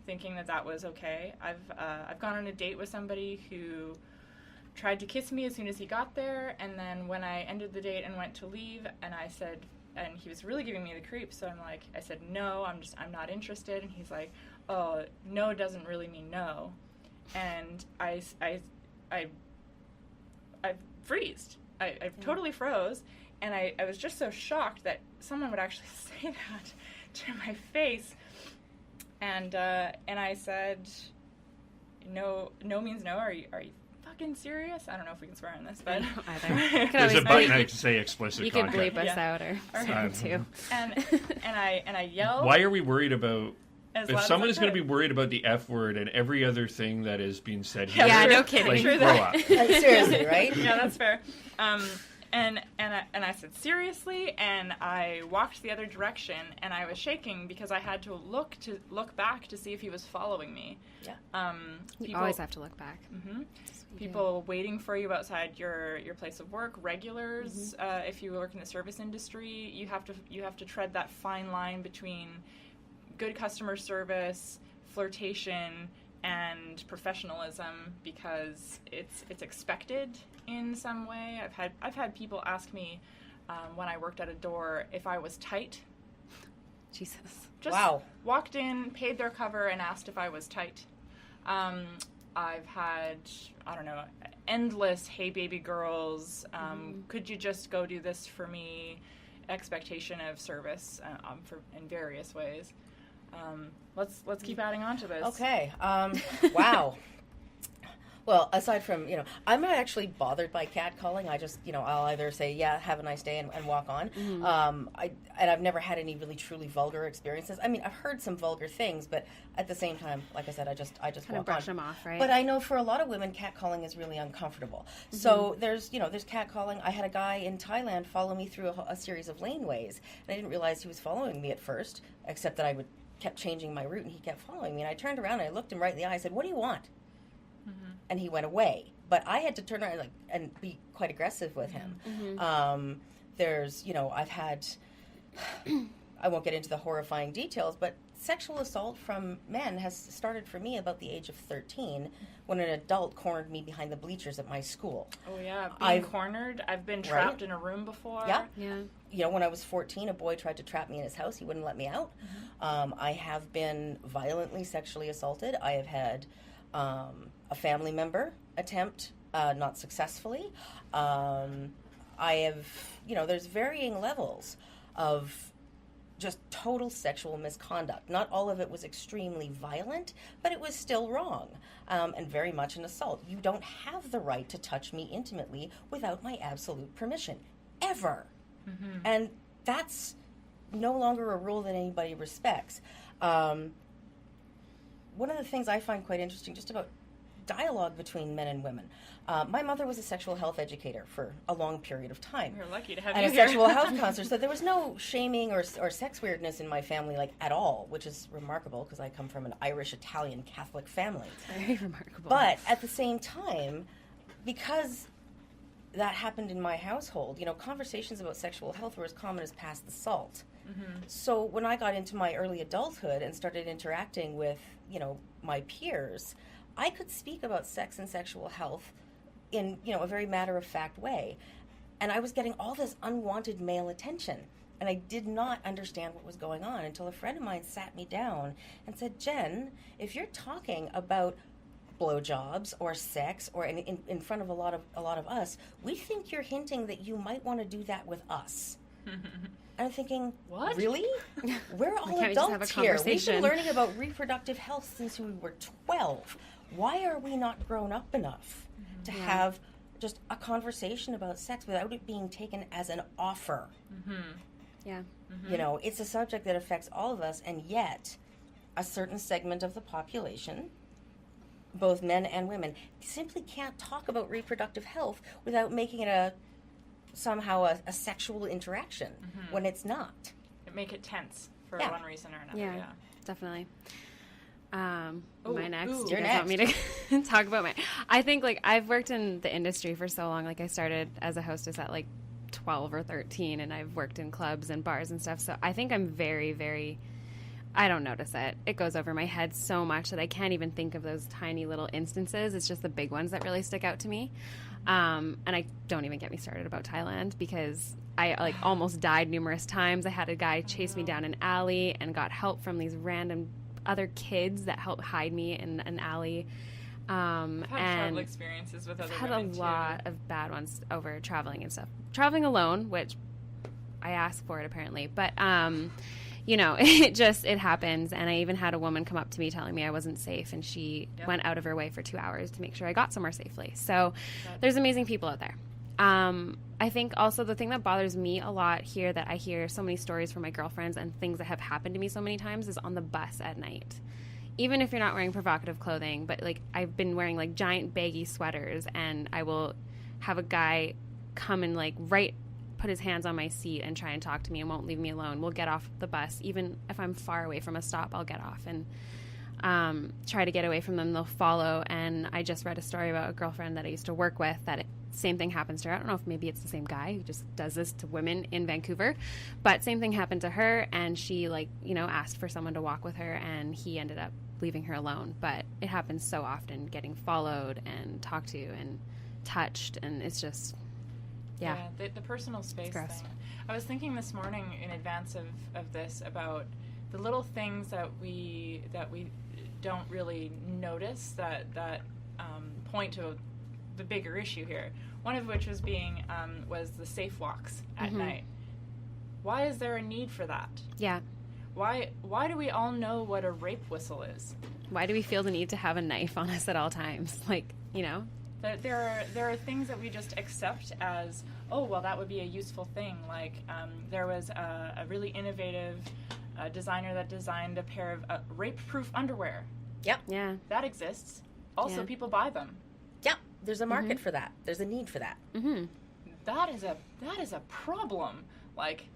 thinking that was okay. I've gone on a date with somebody who tried to kiss me as soon as he got there, and then when I ended the date and went to leave, and I said, and he was really giving me the creeps, so I said, no, I'm not interested, and he's like, oh, no doesn't really mean no, and I freezed. I totally froze, and I was just so shocked that someone would actually say that to my face, and I said, no means no. Are you fucking serious? I don't know if we can swear on this, but there's a button I can say explicit. You content. can bleep us out or something too. And I yelled. Why are we worried about If someone is going to be worried about the F word and every other thing that is being said here, Yeah, no kidding. like, True grow up. Like, seriously, right? Yeah, that's fair. And I said, seriously? And I walked the other direction, and I was shaking because I had to look back to see if he was following me. Yeah. You always have to look back. Mm-hmm. People waiting for you outside your place of work, regulars. If you work in the service industry, you have to tread that fine line between good customer service, flirtation, and professionalism, because it's expected in some way. I've had people ask me when I worked at a door if I was tight. Jesus. Just Wow. walked in, paid their cover, and asked if I was tight. I've had, I don't know, endless "Hey baby girls, could you just go do this for me?" expectation of service in various ways. Let's keep adding on to this. Okay. Wow. Well, aside from, I'm not actually bothered by catcalling. I just, I'll either say, yeah, have a nice day and walk on. I've never had any really truly vulgar experiences. I mean, I've heard some vulgar things, but at the same time, like I said, I just kind walk of brush on. them off, right? But I know for a lot of women, catcalling is really uncomfortable. So there's catcalling. I had a guy in Thailand follow me through a series of laneways, and I didn't realize he was following me at first, except that I kept changing my route, and he kept following me. And I turned around and I looked him right in the eye. I said, "What do you want?" And he went away. But I had to turn around and be quite aggressive with him. There's, I've had, I won't get into the horrifying details, but sexual assault from men has started for me about the age of 13, when an adult cornered me behind the bleachers at my school. Oh yeah, being cornered. I've been trapped in a room before. Yeah. When I was 14, a boy tried to trap me in his house. He wouldn't let me out. I have been violently sexually assaulted. I have had a family member attempt, not successfully. I have, there's varying levels of just total sexual misconduct. Not all of it was extremely violent, but it was still wrong, and very much an assault. You don't have the right to touch me intimately without my absolute permission, ever. And that's no longer a rule that anybody respects. One of the things I find quite interesting just about dialogue between men and women. My mother was a sexual health educator for a long period of time. We're lucky to have and you a here. sexual health counselor. So there was no shaming or sex weirdness in my family, at all, which is remarkable because I come from an Irish-Italian Catholic family. Very remarkable. But at the same time, because that happened in my household, conversations about sexual health were as common as pass the salt. So when I got into my early adulthood and started interacting with, my peers, I could speak about sex and sexual health in, a very matter-of-fact way. And I was getting all this unwanted male attention. And I did not understand what was going on until a friend of mine sat me down and said, "Jen, if you're talking about blowjobs or sex or in front of a lot of us, we think you're hinting that you might want to do that with us." And I'm thinking, what? Really? We're all can't we just have a adults here. We've conversation? been learning about reproductive health since we were 12. Why are we not grown up enough to have just a conversation about sex without it being taken as an offer? Yeah. It's a subject that affects all of us, and yet a certain segment of the population, both men and women, simply can't talk about reproductive health without making it somehow a sexual interaction when it's not. It make it tense for one reason or another. Yeah, definitely. My next. You're You guys next. want me to talk about my? I think I've worked in the industry for so long. I started as a hostess at 12 or 13, and I've worked in clubs and bars and stuff. So I think I'm very, very. I don't notice it. It goes over my head so much that I can't even think of those tiny little instances. It's just the big ones that really stick out to me. And I don't even get me started about Thailand, because I almost died numerous times. I had a guy chase me down an alley and got help from these random other kids that helped hide me in an alley. I've had and trouble experiences with other I've had women a lot of bad ones over traveling and stuff. Traveling alone, which I asked for it apparently, but it happens. And I even had a woman come up to me telling me I wasn't safe, and she went out of her way for 2 hours to make sure I got somewhere safely. So there's amazing people out there. I think also the thing that bothers me a lot here, that I hear so many stories from my girlfriends and things that have happened to me so many times, is on the bus at night. Even if you're not wearing provocative clothing, but like I've been wearing like giant baggy sweaters, and I will have a guy come and like put his hands on my seat and try and talk to me and won't leave me alone. We'll get off the bus. Even if I'm far away from a stop, I'll get off and try to get away from them. They'll follow. And I just read a story about a girlfriend that I used to work with that same thing happens to her. I don't know if maybe it's the same guy who just does this to women in Vancouver, but same thing happened to her, and she asked for someone to walk with her, and he ended up leaving her alone. But it happens so often, getting followed and talked to and touched, and it's just the personal space thing. I was thinking this morning in advance of this about the little things that we don't really notice that point to the bigger issue here. One of which was the safe walks at night. Why is there a need for that? Yeah. Why do we all know what a rape whistle is? Why do we feel the need to have a knife on us at all times? There are things that we just accept as, oh, well, that would be a useful thing. Like there was a really innovative designer that designed a pair of rape-proof underwear. Yep. Yeah. That exists. Also, people buy them. Yeah. There's a market for that. There's a need for that. Mm-hmm. That is a problem. Like,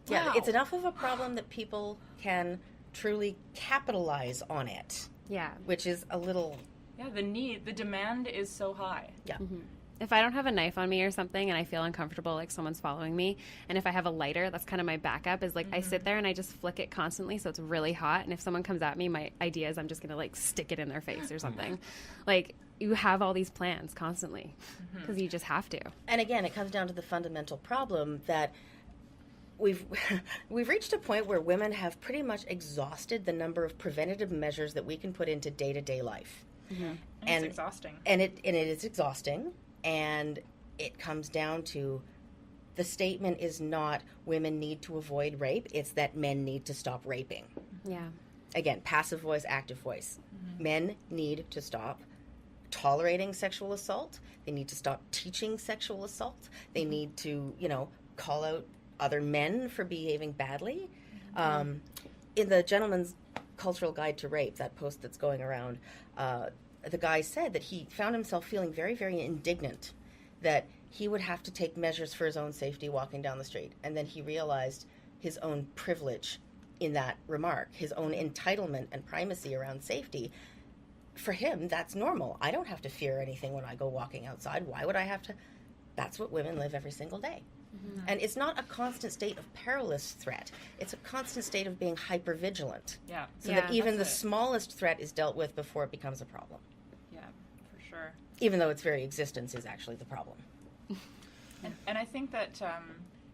yeah, wow. It's enough of a problem that people can truly capitalize on it. Yeah. Which is a little... Yeah, the demand is so high. Yeah. Mm-hmm. If I don't have a knife on me or something and I feel uncomfortable, like someone's following me, and if I have a lighter, that's kind of my backup, is like I sit there and I just flick it constantly so it's really hot, and if someone comes at me, my idea is I'm just going to like stick it in their face or something. Like, you have all these plans constantly because you just have to. And again, it comes down to the fundamental problem that we've reached a point where women have pretty much exhausted the number of preventative measures that we can put into day-to-day life. Mm-hmm. And it's exhausting. And it is exhausting. And it comes down to the statement is not women need to avoid rape. It's that men need to stop raping. Yeah. Again, passive voice, active voice. Mm-hmm. Men need to stop tolerating sexual assault. They need to stop teaching sexual assault. They need to, call out other men for behaving badly. Mm-hmm. In the Gentleman's Cultural Guide to Rape, that post that's going around, the guy said that he found himself feeling very, very indignant that he would have to take measures for his own safety walking down the street. And then he realized his own privilege in that remark, his own entitlement and primacy around safety. For him, that's normal. I don't have to fear anything when I go walking outside. Why would I have to? That's what women live every single day. Mm-hmm. And it's not a constant state of perilous threat. It's a constant state of being hypervigilant. Yeah. So that even the smallest threat is dealt with before it becomes a problem. Yeah, for sure. Even though its very existence is actually the problem. And I think that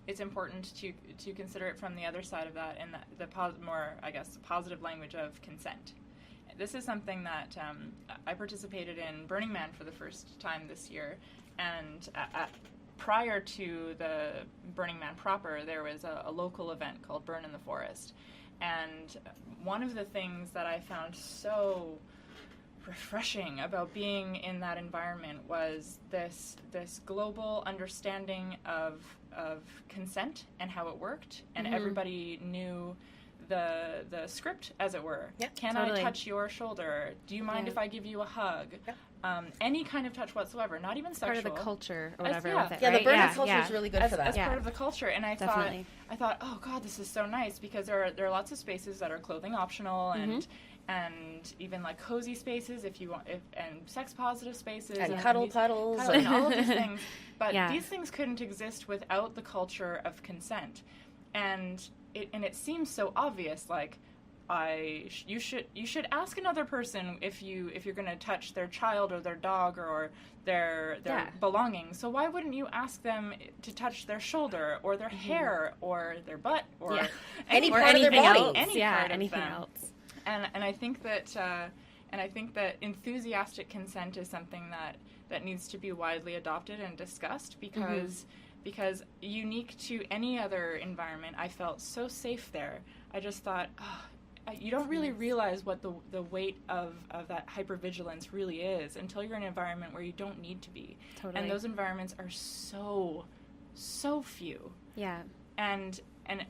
it's important to consider it from the other side of that, and the positive language of consent. This is something that I participated in Burning Man for the first time this year, and prior to the Burning Man proper, there was a local event called Burn in the Forest. And one of the things that I found so refreshing about being in that environment was this global understanding of consent and how it worked, and everybody knew the script, as it were. Yep, Can totally. I touch your shoulder? Do you mind if I give you a hug? Yep. Any kind of touch whatsoever, not even sexual. Part of the culture or whatever yeah. with it, Yeah, right? the burning culture is really good for that. As part of the culture, and I thought, oh God, this is so nice, because there are lots of spaces that are clothing optional and even like cozy spaces if you want, and sex positive spaces and cuddle puddles and all of these things. But these things couldn't exist without the culture of consent, and it seems so obvious. Like, you should ask another person if you're going to touch their child or their dog or their belongings. So why wouldn't you ask them to touch their shoulder or their hair or their butt or any part of their body? Anything else. And I think that enthusiastic consent is something that needs to be widely adopted and discussed, because unique to any other environment, I felt so safe there. I just thought, you don't really realize what the weight of that hypervigilance really is until you're in an environment where you don't need to be. Totally. And those environments are so few. Yeah. And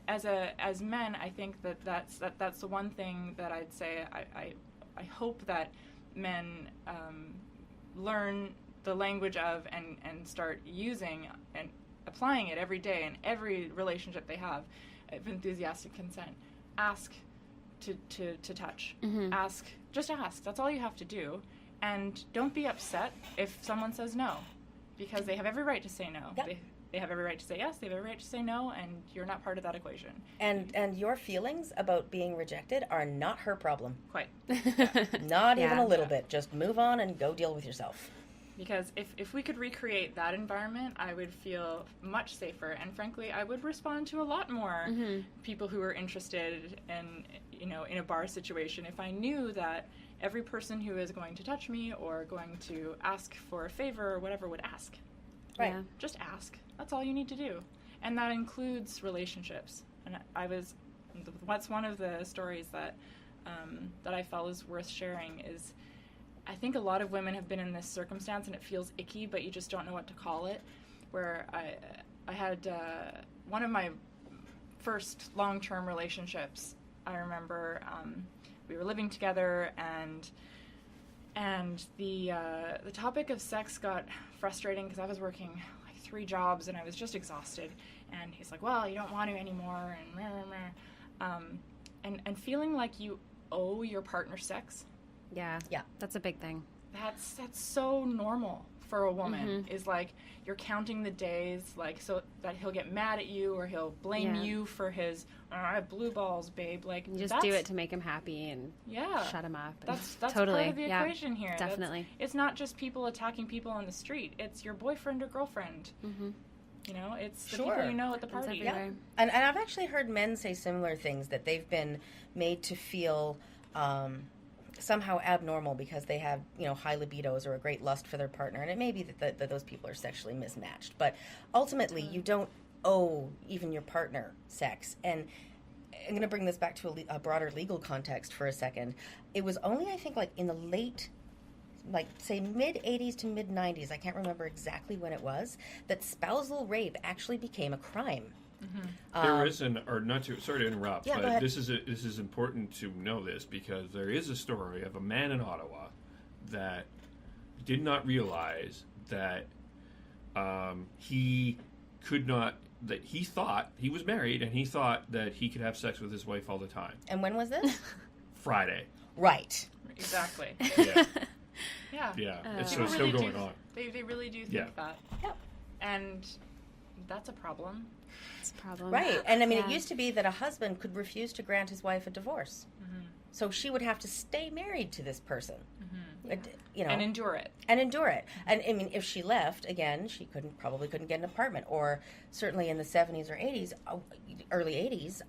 as men, I think that's the one thing that I'd say. I hope that men learn the language of and start using and applying it every day in every relationship they have. Of enthusiastic consent. Ask to touch. Mm-hmm. Just ask. That's all you have to do. And don't be upset if someone says no, because they have every right to say no. Yep. They have every right to say yes, they have every right to say no, and you're not part of that equation. And your feelings about being rejected are not her problem. Quite. Not even Yeah. a little bit. Just move on and go deal with yourself. Because if we could recreate that environment, I would feel much safer, and frankly, I would respond to a lot more people who are interested in a bar situation if I knew that every person who is going to touch me or going to ask for a favor or whatever would ask. Right. Yeah. Just ask. That's all you need to do. And that includes relationships. And what's one of the stories that I felt is worth sharing is I think a lot of women have been in this circumstance and it feels icky, but you just don't know what to call it, where I had one of my first long-term relationships. I remember we were living together and the topic of sex got frustrating because I was working like 3 jobs and I was just exhausted. And he's like, well, you don't want to anymore, and feeling like you owe your partner sex. Yeah. That's a big thing. That's so normal for a woman. Is like you're counting the days, like so that he'll get mad at you or he'll blame you for his I have blue balls, babe. Like You just do it to make him happy and shut him up. That's totally part of the equation here. Definitely. It's not just people attacking people on the street. It's your boyfriend or girlfriend. You know, it's the people you know at the party. everywhere. And I've actually heard men say similar things, that they've been made to feel somehow abnormal because they have, high libidos or a great lust for their partner. And it may be that those people are sexually mismatched. But ultimately, you don't owe even your partner sex. And I'm going to bring this back to a broader legal context for a second. It was only, I think, like in the late, say mid-'80s to mid-'90s, I can't remember exactly when it was, that spousal rape actually became a crime. There is sorry to interrupt, Yeah, go but ahead. this is important to know this because there is a story of a man in Ottawa that did not realize that he thought he was married and he thought that he could have sex with his wife all the time. And when was this? Friday. Right. Exactly. Yeah. Yeah. It's People still really going on. They really do think that. Yep. And that's a problem. It's a problem. Right. And I mean, it used to be that a husband could refuse to grant his wife a divorce. So she would have to stay married to this person. And endure it. And endure it. And I mean, if she left, again, she probably couldn't get an apartment. Or certainly in the 70s or 80s, early 80s,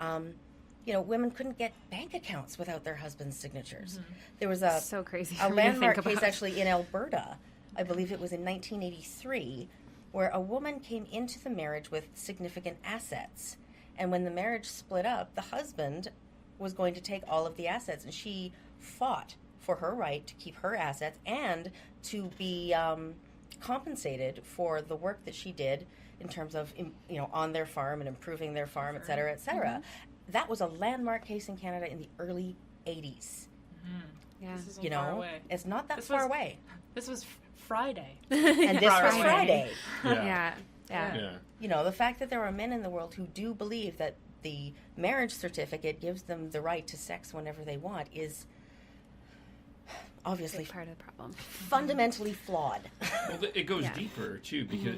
women couldn't get bank accounts without their husband's signatures. There was so crazy a for me to landmark think case about. actually in Alberta, I believe it was in 1983, where a woman came into the marriage with significant assets. And when the marriage split up, the husband was going to take all of the assets, and she fought for her right to keep her assets and to be compensated for the work that she did in terms of, on their farm and improving their farm, et cetera, et cetera. That was a landmark case in Canada in the early 80s. Yeah. This isn't far away. It's not that This far was- away. This was Friday. And this was Friday. Yeah. The fact that there are men in the world who do believe that the marriage certificate gives them the right to sex whenever they want is obviously Big part of the problem. fundamentally flawed. Well, it goes deeper too because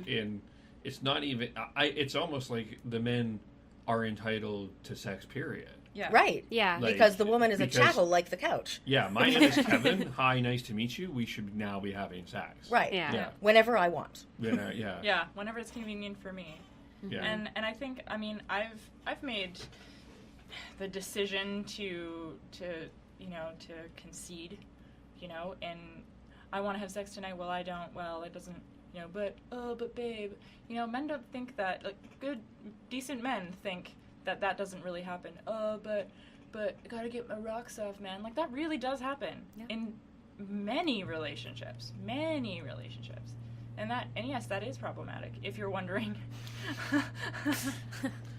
it's not even. It's almost like the men are entitled to sex. Period. Yeah. Right. Yeah. Like, Because the woman is a because- chattel like the couch. Yeah, my name is Kevin. Hi, nice to meet you. We should now be having sex. Right. Yeah. Whenever I want. Yeah. Yeah, whenever it's convenient for me. Yeah. And I think, I mean, I've made the decision to concede, and I want to have sex tonight. Well, I don't. Well, it doesn't. But babe, men don't think that. Like good, decent men think that doesn't really happen. But but I gotta get my rocks off, man. Like, that really does happen in many relationships. And yes, that is problematic, if you're wondering.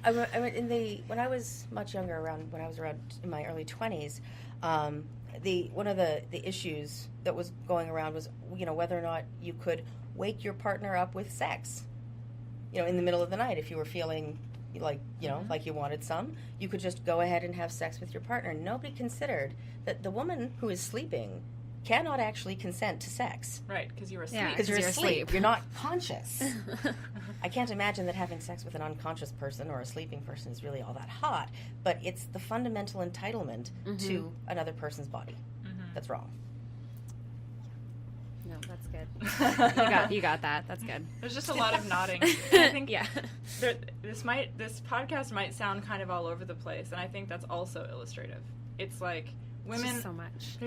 When I was much younger, when I was around in my early 20s, one of the issues that was going around was, whether or not you could wake your partner up with sex, in the middle of the night. If you were feeling like, like you wanted some, you could just go ahead and have sex with your partner. Nobody considered that the woman who is sleeping cannot actually consent to sex. Right, because you're asleep. Yeah, because you're asleep. You're not conscious. I can't imagine that having sex with an unconscious person or a sleeping person is really all that hot, but it's the fundamental entitlement to another person's body that's wrong. No, that's good. You got that. That's good. There's just a lot of nodding. I think this podcast might sound kind of all over the place, and I think that's also illustrative. It's like women, it's just so much.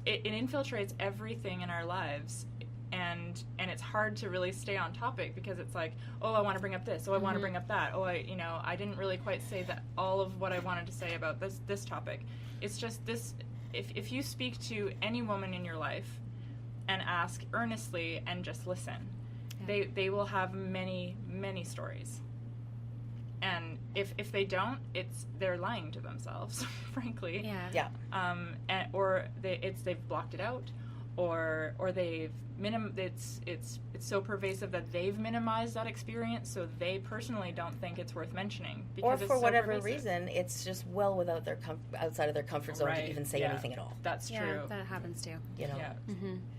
It infiltrates everything in our lives, and it's hard to really stay on topic because it's like, oh, I want to bring up this, oh, I want to bring up that, oh, I didn't really quite say that all of what I wanted to say about this topic. It's just this. If you speak to any woman in your life and ask earnestly and just listen, they will have many, many stories. And if they don't, they're lying to themselves, frankly. Yeah. Or they've blocked it out, or they've it's so pervasive that they've minimized that experience, so they personally don't think it's worth mentioning. Or for whatever reason, it's just well without outside of their comfort zone to even say anything at all. That's true. Yeah, that happens too. Yeah.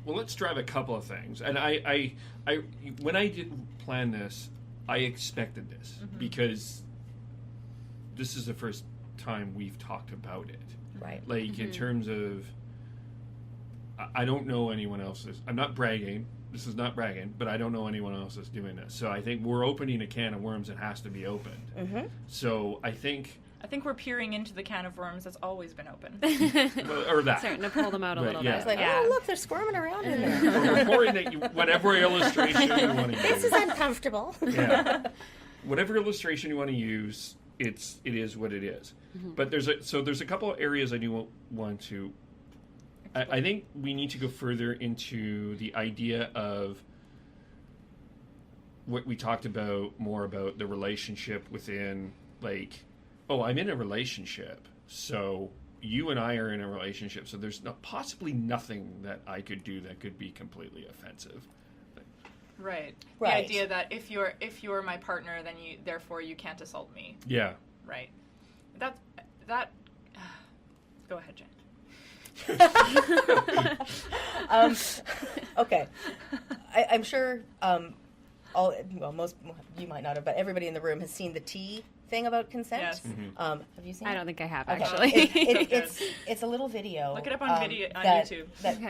Well, let's drive a couple of things. And I when I did plan this, I expected this because this is the first time we've talked about it. Right. Like, in terms of, I don't know anyone else I'm not bragging. This is not bragging, but I don't know anyone else that's doing this. So I think we're opening a can of worms that has to be opened. Mm-hmm. So I think we're peering into the can of worms that's always been open. Or that. Starting to pull them out a little bit. It's like, oh, look, they're squirming around in there. Or that whatever illustration you want to use. This is uncomfortable. Yeah. Whatever illustration you want to use, it is what it is. Mm-hmm. But there's a couple of areas I do want to. I think we need to go further into the idea of what we talked about, more about the relationship within, like, oh, I'm in a relationship, so you and I are in a relationship, so there's possibly nothing that I could do that could be completely offensive. Right. The idea that if you're my partner, then therefore you can't assault me. Yeah. Right. That. Go ahead, Jen. Okay. I'm sure most, you might not have, but everybody in the room has seen the tea thing about consent. Yes. Mm-hmm. Have you seen it? I don't think I have, okay. actually. It's a little video. Look it up on YouTube. That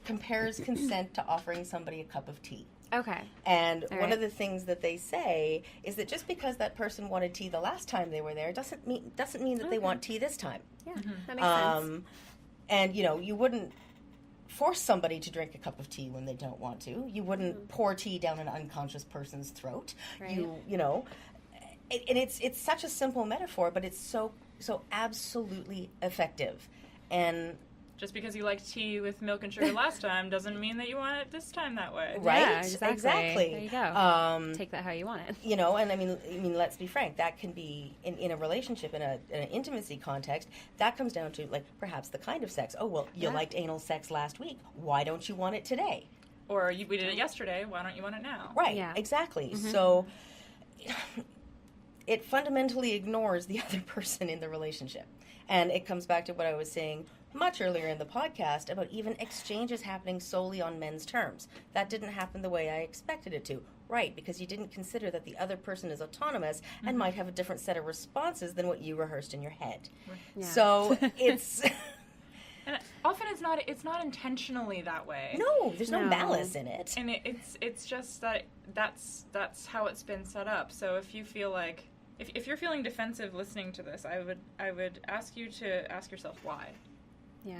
compares consent to offering somebody a cup of tea. Okay. And one of the things that they say is that just because that person wanted tea the last time they were there doesn't mean that they want tea this time. Yeah, that makes sense. And, you wouldn't force somebody to drink a cup of tea when they don't want to. You wouldn't pour tea down an unconscious person's throat. Right. And it's such a simple metaphor, but it's so absolutely effective. And just because you liked tea with milk and sugar last time doesn't mean that you want it this time that way. Right? Yeah, exactly. There you go. Take that how you want it. And I mean, let's be frank. That can be in a relationship, in an intimacy context. That comes down to, like, perhaps the kind of sex. Oh, well, you liked anal sex last week. Why don't you want it today? Or we did it yesterday. Why don't you want it now? Right. Yeah. Exactly. Mm-hmm. So it fundamentally ignores the other person in the relationship, and it comes back to what I was saying much earlier in the podcast about even exchanges happening solely on men's terms. That didn't happen the way I expected it to. Right, because you didn't consider that the other person is autonomous and might have a different set of responses than what you rehearsed in your head. Yeah. So it's... And often it's not intentionally that way. No, there's no malice in it. And it's just that that's how it's been set up. So if you feel like... If you're feeling defensive listening to this, I would ask you to ask yourself why.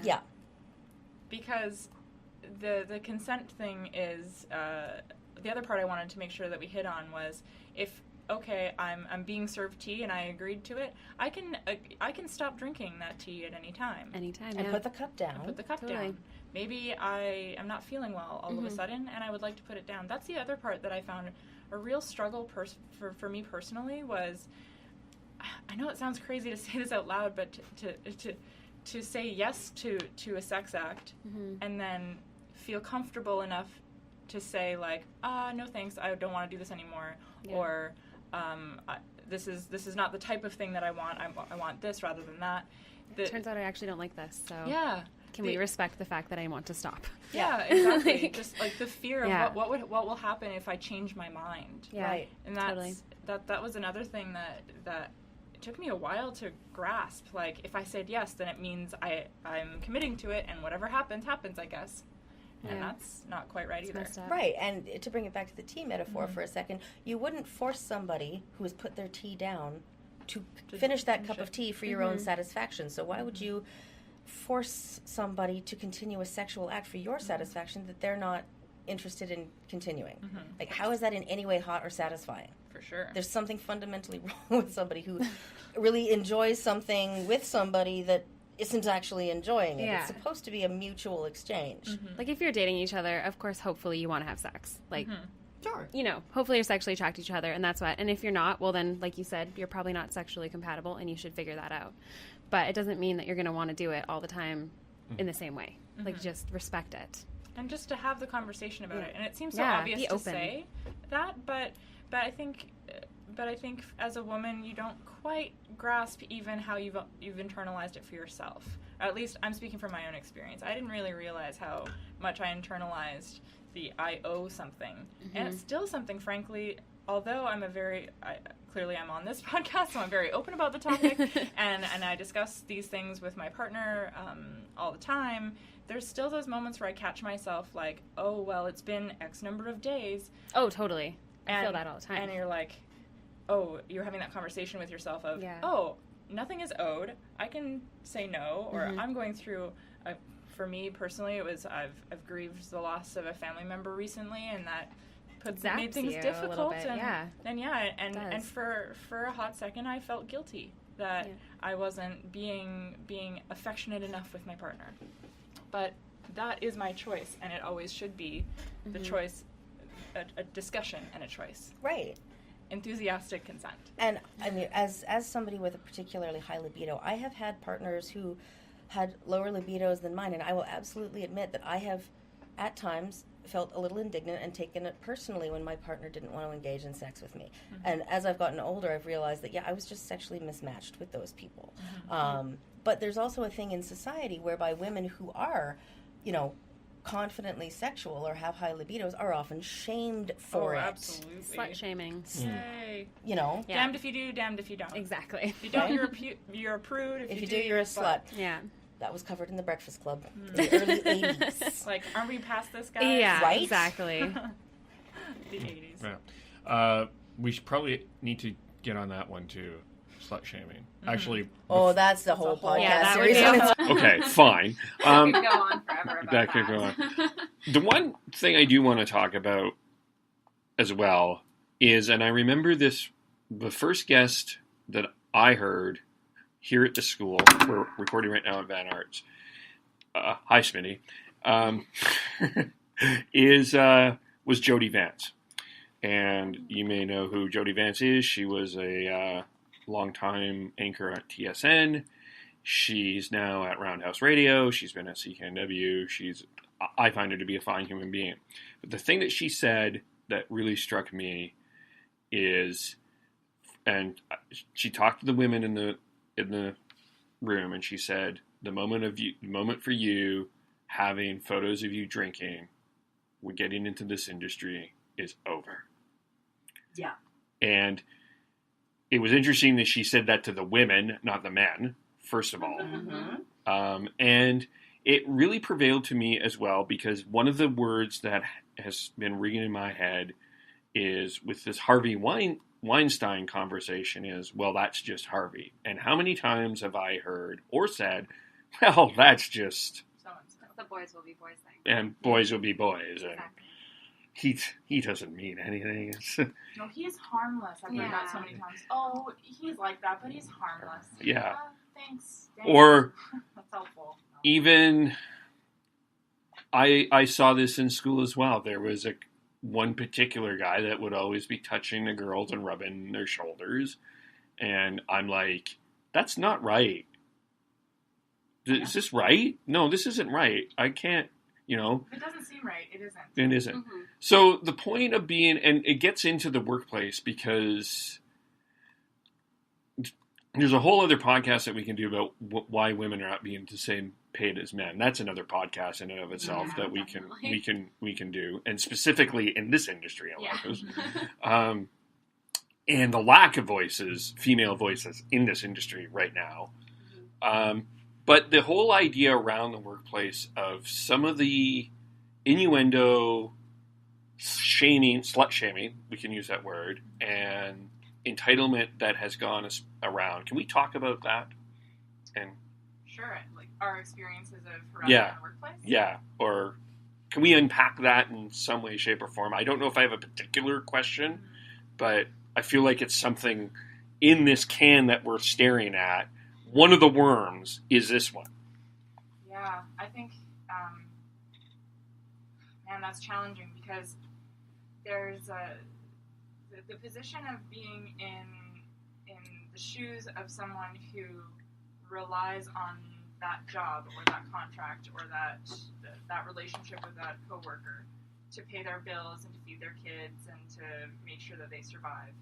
Yeah. Because the consent thing is the other part I wanted to make sure that we hit on was if okay, I'm being served tea and I agreed to it, I can stop drinking that tea at any time. Anytime, And put the cup down. Put the cup Totally. down. Maybe I am not feeling well all of a sudden, and I would like to put it down. That's the other part that I found a real struggle for me personally was, I know it sounds crazy to say this out loud, but to say yes to a sex act and then feel comfortable enough to say, like, no thanks, I don't want to do this anymore, or this is not the type of thing that I want. I want this rather than that. It turns out I actually don't like this, so can we respect the fact that I want to stop? Yeah, exactly. Just like the fear of what will happen if I change my mind. Yeah, right. And that was another thing that it took me a while to grasp. Like, if I said yes, then it means I'm committing to it, and whatever happens, I guess. Yeah. And that's not quite right either. Right, and to bring it back to the tea metaphor for a second, you wouldn't force somebody who has put their tea down to finish that cup of tea for your own satisfaction. So why would you force somebody to continue a sexual act for your satisfaction that they're not interested in continuing? Like, how is that in any way hot or satisfying? For sure. There's something fundamentally wrong with somebody who really enjoys something with somebody that isn't actually enjoying it. Yeah. It's supposed to be a mutual exchange. Like, if you're dating each other, of course, hopefully you want to have sex. Like, Sure. you know, hopefully you're sexually attracted to each other, and that's what. And if you're not, well, then, like you said, you're probably not sexually compatible, and you should figure that out. But it doesn't mean that you're going to want to do it all the time in the same way. Like, just respect it. And just to have the conversation about it. And it seems so obvious to say that, but I think as a woman, you don't quite grasp even how you've internalized it for yourself. Or at least I'm speaking from my own experience. I didn't really realize how much I internalized the I owe something. And it's still something, frankly, although clearly I'm on this podcast, so I'm very open about the topic, and I discuss these things with my partner all the time. There's still those moments where I catch myself like, oh, well, it's been X number of days. Oh, totally. I feel that all the time. And you're like, oh, you're having that conversation with yourself of, oh, nothing is owed. I can say no, or I'm going through, for me personally, it was I've grieved the loss of a family member recently, and that made things difficult. And for a hot second, I felt guilty that I wasn't being affectionate enough with my partner. But that is my choice, and it always should be the choice, a discussion and a choice. Right. Enthusiastic consent. And I mean, as somebody with a particularly high libido, I have had partners who had lower libidos than mine, and I will absolutely admit that I have, at times, felt a little indignant and taken it personally when my partner didn't want to engage in sex with me. And as I've gotten older, I've realized that, I was just sexually mismatched with those people. But there's also a thing in society whereby women who are, confidently sexual or have high libidos are often shamed for it. Absolutely. Slut shaming. Yay. Damned if you do, damned if you don't. Exactly. If you don't, you're a prude. If you do, you're a slut. Yeah. That was covered in the Breakfast Club in the early 80s. Like, aren't we past this, guys? Yeah, right? Exactly. The 80s. Yeah. We should probably need to get on that one too. Slut shaming. Actually. That's the whole podcast that series. would be Okay, fine. Could go on forever about That could go on. The one thing I do want to talk about as well is, and I remember this, the first guest that I heard here at the school, we're recording right now at Van Arts, hi Smitty, was Jody Vance. And you may know who Jody Vance is. She was a longtime anchor at TSN. She's now at Roundhouse Radio. She's been at CKNW. I find her to be a fine human being. But the thing that she said that really struck me is, and she talked to the women in the room, and she said, the moment for you having photos of you drinking, we're getting into this industry, is over. Yeah. And it was interesting that she said that to the women, not the men, first of all. And it really prevailed to me as well, because one of the words that has been ringing in my head is, with this Harvey Weinstein conversation, is, well, that's just Harvey. And how many times have I heard or said, well, that's just... The boys will be boys thing. And boys will be boys. And Exactly. he doesn't mean anything. No, he's harmless. I've heard that so many times. Oh, he's like that, but he's harmless. Yeah. Thanks. Or that's helpful. even I saw this in school as well. There was one particular guy that would always be touching the girls and rubbing their shoulders, and I'm like, that's not right. Is this right? No, this isn't right. I can't. If it doesn't seem right, it isn't. It isn't. Mm-hmm. So the point of being, and it gets into the workplace because there's a whole other podcast that we can do about why women are not being the same paid as men. That's another podcast in and of itself that we can do, and specifically in this industry, and the lack of voices, female voices in this industry right now. But the whole idea around the workplace of some of the innuendo, shaming, slut shaming, we can use that word, and entitlement that has gone around. Can we talk about that? And sure, like our experiences of harassment in the workplace? Yeah, or can we unpack that in some way, shape, or form? I don't know if I have a particular question, but I feel like it's something in this can that we're staring at. One of the worms is this one. Yeah, I think, man, that's challenging because there's the position of being in the shoes of someone who relies on that job or that contract or that relationship with that coworker to pay their bills and to feed their kids and to make sure that they survive.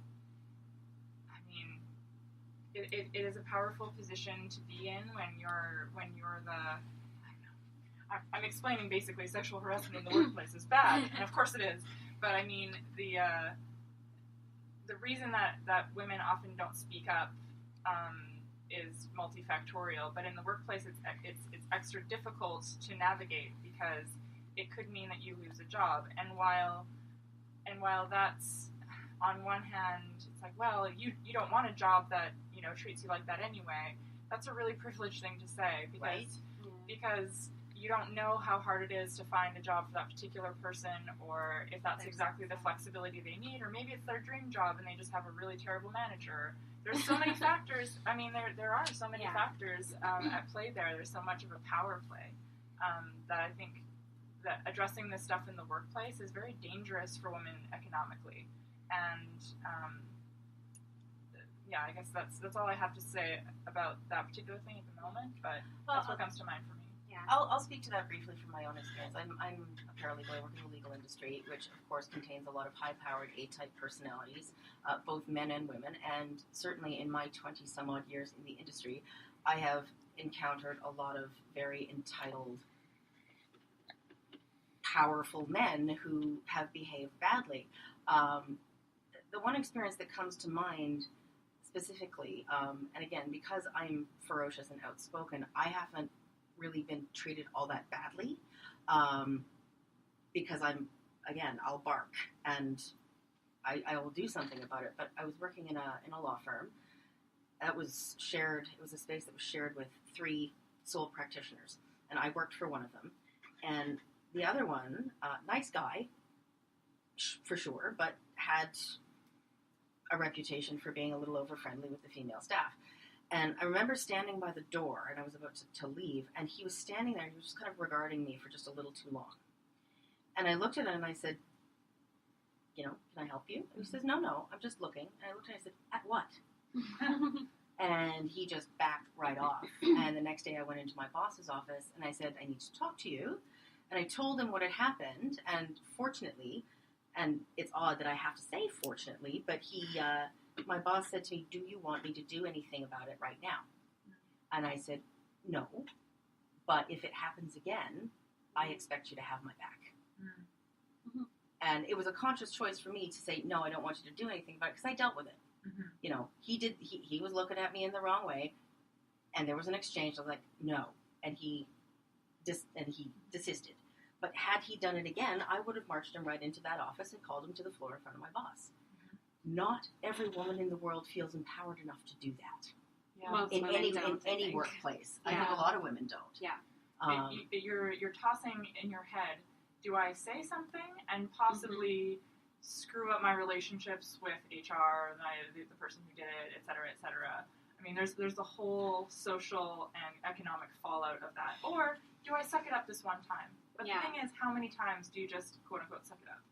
I mean, it is a powerful position to be in when you're the. I'm explaining basically sexual harassment in the workplace is bad, and of course it is. But I mean the reason that women often don't speak up is multifactorial. But in the workplace, it's extra difficult to navigate because it could mean that you lose a job. And while that's on one hand, it's like, well, you don't want a job that treats you like that anyway. That's a really privileged thing to say because you don't know how hard it is to find a job for that particular person, or if that's exactly the flexibility they need, or maybe it's their dream job and they just have a really terrible manager. There's so many factors. I mean, there are so many factors at play there. There's so much of a power play that I think that addressing this stuff in the workplace is very dangerous for women economically. And I guess that's all I have to say about that particular thing at the moment. But that's what comes to mind for me. Yeah. I'll speak to that briefly from my own experience. I'm a paralegal. I work in the legal industry, which of course contains a lot of high-powered A-type personalities, both men and women. And certainly in my 20-some-odd years in the industry, I have encountered a lot of very entitled, powerful men who have behaved badly. The one experience that comes to mind specifically, and again, because I'm ferocious and outspoken, I haven't really been treated all that badly, because I'll bark and I will do something about it. But I was working in a law firm that was shared. It was a space that was shared with 3 sole practitioners, and I worked for one of them. And the other one, nice guy, for sure, but had a reputation for being a little over-friendly with the female staff. And I remember standing by the door, and I was about to leave, and he was standing there, and he was just kind of regarding me for just a little too long. And I looked at him, and I said, can I help you? And he says, no, I'm just looking. And I looked at him, I said, at what? And he just backed right off. And the next day I went into my boss's office, and I said, I need to talk to you. And I told him what had happened, and fortunately, and it's odd that I have to say fortunately, but my boss said to me, do you want me to do anything about it right now? And I said, no, but if it happens again, I expect you to have my back. Mm-hmm. And it was a conscious choice for me to say, no, I don't want you to do anything about it, because I dealt with it. Mm-hmm. He was looking at me in the wrong way, and there was an exchange. I was like, no, and he desisted. But had he done it again, I would have marched him right into that office and called him to the floor in front of my boss. Not every woman in the world feels empowered enough to do that. Yeah. In any workplace. I think a lot of women don't. Yeah. You're tossing in your head do I say something and possibly screw up my relationships with HR, the person who did it, et cetera, et cetera? I mean, there's the whole social and economic fallout of that. Or do I suck it up this one time? But the thing is, how many times do you just, quote-unquote, suck it up?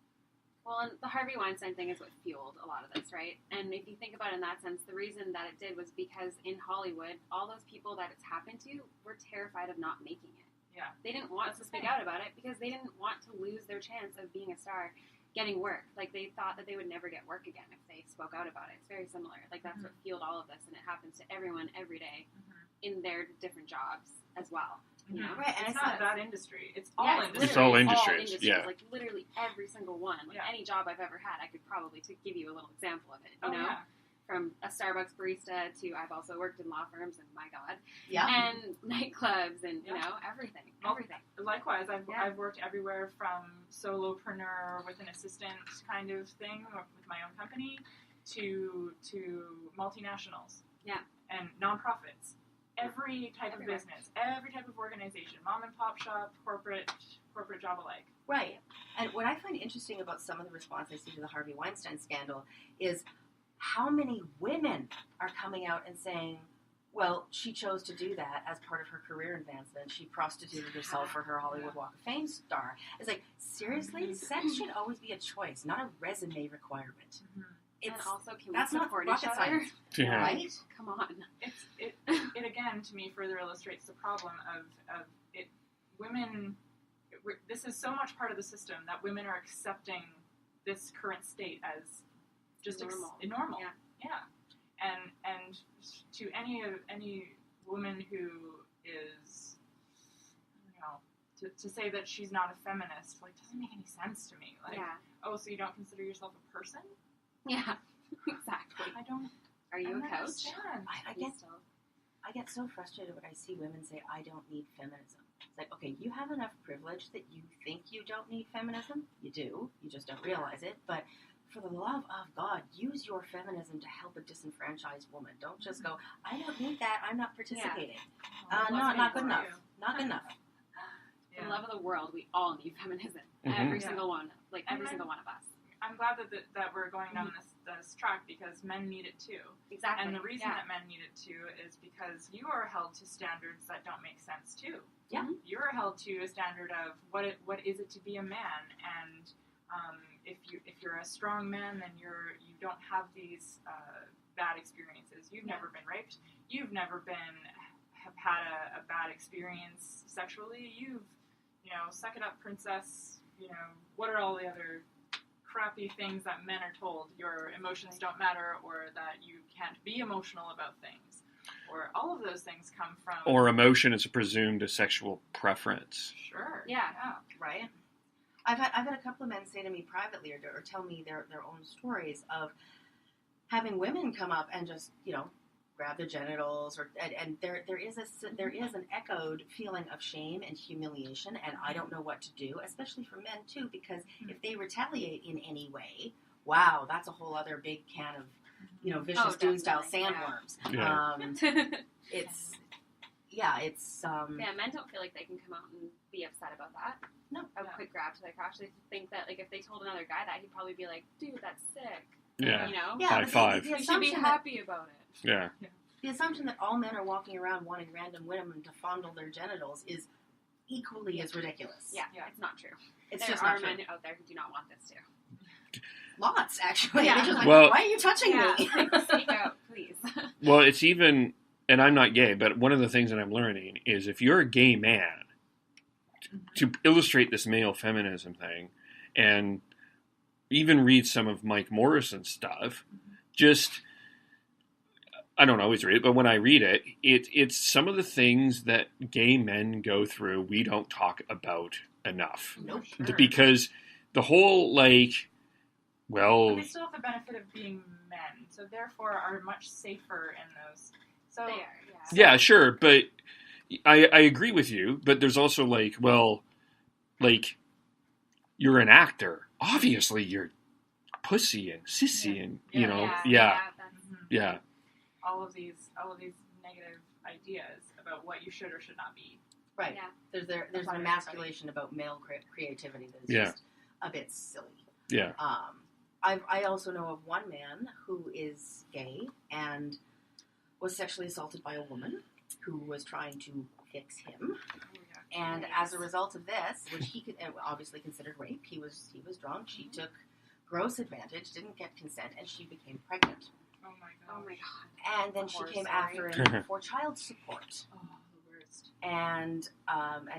Well, and the Harvey Weinstein thing is what fueled a lot of this, right? And if you think about it in that sense, the reason that it did was because in Hollywood, all those people that it's happened to were terrified of not making it. Yeah. They didn't want to speak out about it because they didn't want to lose their chance of being a star, getting work. Like, they thought that they would never get work again if they spoke out about it. It's very similar. Like, that's what fueled all of this, and it happens to everyone every day in their different jobs as well. You know? Right, and it's not that industry. It's all industry. It's all industries, yeah. Like, literally every single one. Like, any job I've ever had, I could probably give you a little example of it, you know? Yeah. From a Starbucks barista to I've also worked in law firms, and my God. Yeah. And nightclubs and, you know, everything. Everything. Likewise, I've worked everywhere from solopreneur with an assistant kind of thing with my own company to multinationals. Yeah. And nonprofits. Every type of business, every type of organization, mom and pop shop, corporate job alike. Right. And what I find interesting about some of the response I see to the Harvey Weinstein scandal is how many women are coming out and saying, well, she chose to do that as part of her career advancement. She prostituted herself for her Hollywood Walk of Fame star. It's like, seriously? Sex should always be a choice, not a resume requirement. And also, can we that's not support rocket each other? science, right? Come on. It again, to me, further illustrates the problem of it. Women, this is so much part of the system that women are accepting this current state as just normal. Yeah. And to any woman who is, you know, to say that she's not a feminist, like, doesn't make any sense to me. Like, oh, so you don't consider yourself a person? Yeah, exactly. I don't. Are you a coach? I get so frustrated when I see women say, I don't need feminism. It's like, okay, you have enough privilege that you think you don't need feminism. You do. You just don't realize it. But for the love of God, use your feminism to help a disenfranchised woman. Don't just go, I don't need that. I'm not participating. Not good enough. Not good enough. For the love of the world, we all need feminism. Every single one. Like, every single one of us. I'm glad that we're going down this track because men need it too. Exactly. And the reason that men need it too is because you are held to standards that don't make sense too. Yeah. You're held to a standard of what is it to be a man, and if you're a strong man, then you don't have these bad experiences. You've never been raped. You've never have had a bad experience sexually. You've, suck it up, princess. What are all the other crappy things that men are told? Your emotions don't matter, or that you can't be emotional about things, or all of those things come from. Or emotion is presumed a sexual preference. Sure. Yeah. Right. I've had a couple of men say to me privately, or tell me their own stories of having women come up and just grab their genitals, and there is an echoed feeling of shame and humiliation, and I don't know what to do, especially for men too, because if they retaliate in any way, wow, that's a whole other big can of vicious Dune style sandworms. Yeah. Men don't feel like they can come out and be upset about that. No. A quick grab to their crotch. They think that, like, if they told another guy that, he'd probably be like, dude, that's sick. Yeah. Yeah, high five. You should be happy about it. Yeah. The assumption that all men are walking around wanting random women to fondle their genitals is equally as ridiculous. Yeah, it's not true. There are men out there who do not want this too. Lots, actually. Yeah. They're just like, Well, why are you touching me? Speak out, please. Well, it's even, and I'm not gay, but one of the things that I'm learning is if you're a gay man, to illustrate this male feminism thing, and even read some of Mike Morrison's stuff, just, I don't always read it, but when I read it, it's some of the things that gay men go through we don't talk about enough. Nope. Sure. Because the whole, But they still have the benefit of being men, so therefore are much safer in those. So They are, yeah, sure, but I agree with you, but there's also you're an actor. Obviously, you're pussy and sissy and, all of these negative ideas about what you should or should not be. Right. Yeah. There's an emasculation about male creativity that is just a bit silly. Yeah. I also know of one man who is gay and was sexually assaulted by a woman who was trying to fix him. And as a result of this, which he could obviously considered rape, he was drunk. She took gross advantage, didn't get consent, and she became pregnant. Oh my god. Oh my god. And then she came after him for child support. Oh, the worst. And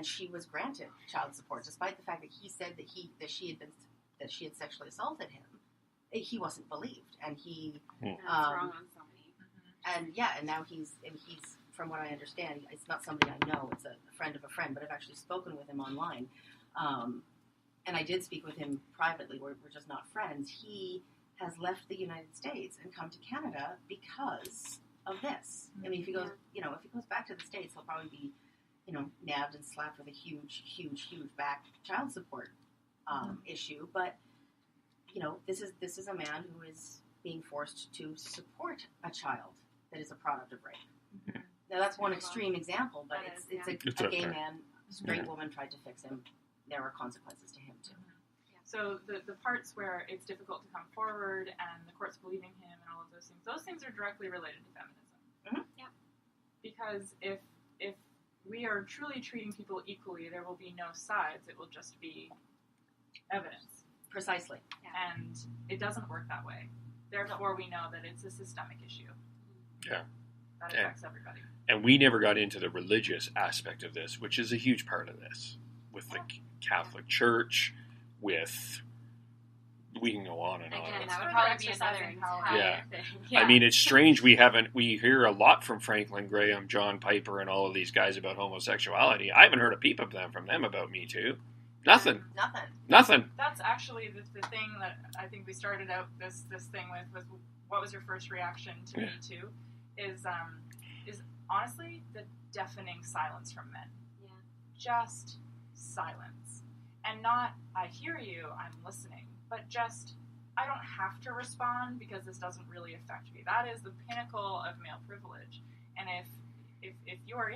she was granted child support, despite the fact that he said that she had sexually assaulted him. He wasn't believed, and he That's wrong on so many. and now he's from what I understand, it's not somebody I know. It's a friend of a friend, but I've actually spoken with him online, and I did speak with him privately. We're just not friends. He has left the United States and come to Canada because of this. I mean, if he goes back to the States, he'll probably be, nabbed and slapped with a huge back child support issue. But this is a man who is being forced to support a child that is a product of rape. Mm-hmm. Now that's one extreme example, but That it's a gay man, straight woman tried to fix him. There are consequences to him too. So the parts where it's difficult to come forward and the court's believing him and all of those things are directly related to feminism. Mm-hmm. Yeah. Because if we are truly treating people equally, there will be no sides. It will just be evidence. Precisely. And it doesn't work that way. Therefore, we know that it's a systemic issue. Yeah. That affects everybody. And we never got into the religious aspect of this, which is a huge part of this, with the Catholic Church, with... We can go on and on. Again, It's that would further probably be exercising another power. entire Yeah. thing. Yeah. I mean, it's strange we hear a lot from Franklin Graham, John Piper, and all of these guys about homosexuality. I haven't heard a peep of from them about Me Too. Nothing. Nothing. That's actually the thing that I think we started out this thing with what was your first reaction to Me Too, is honestly the deafening silence from men. Yeah. Just silence. And not, I hear you, I'm listening, but just, I don't have to respond because this doesn't really affect me. That is the pinnacle of male privilege. And if you're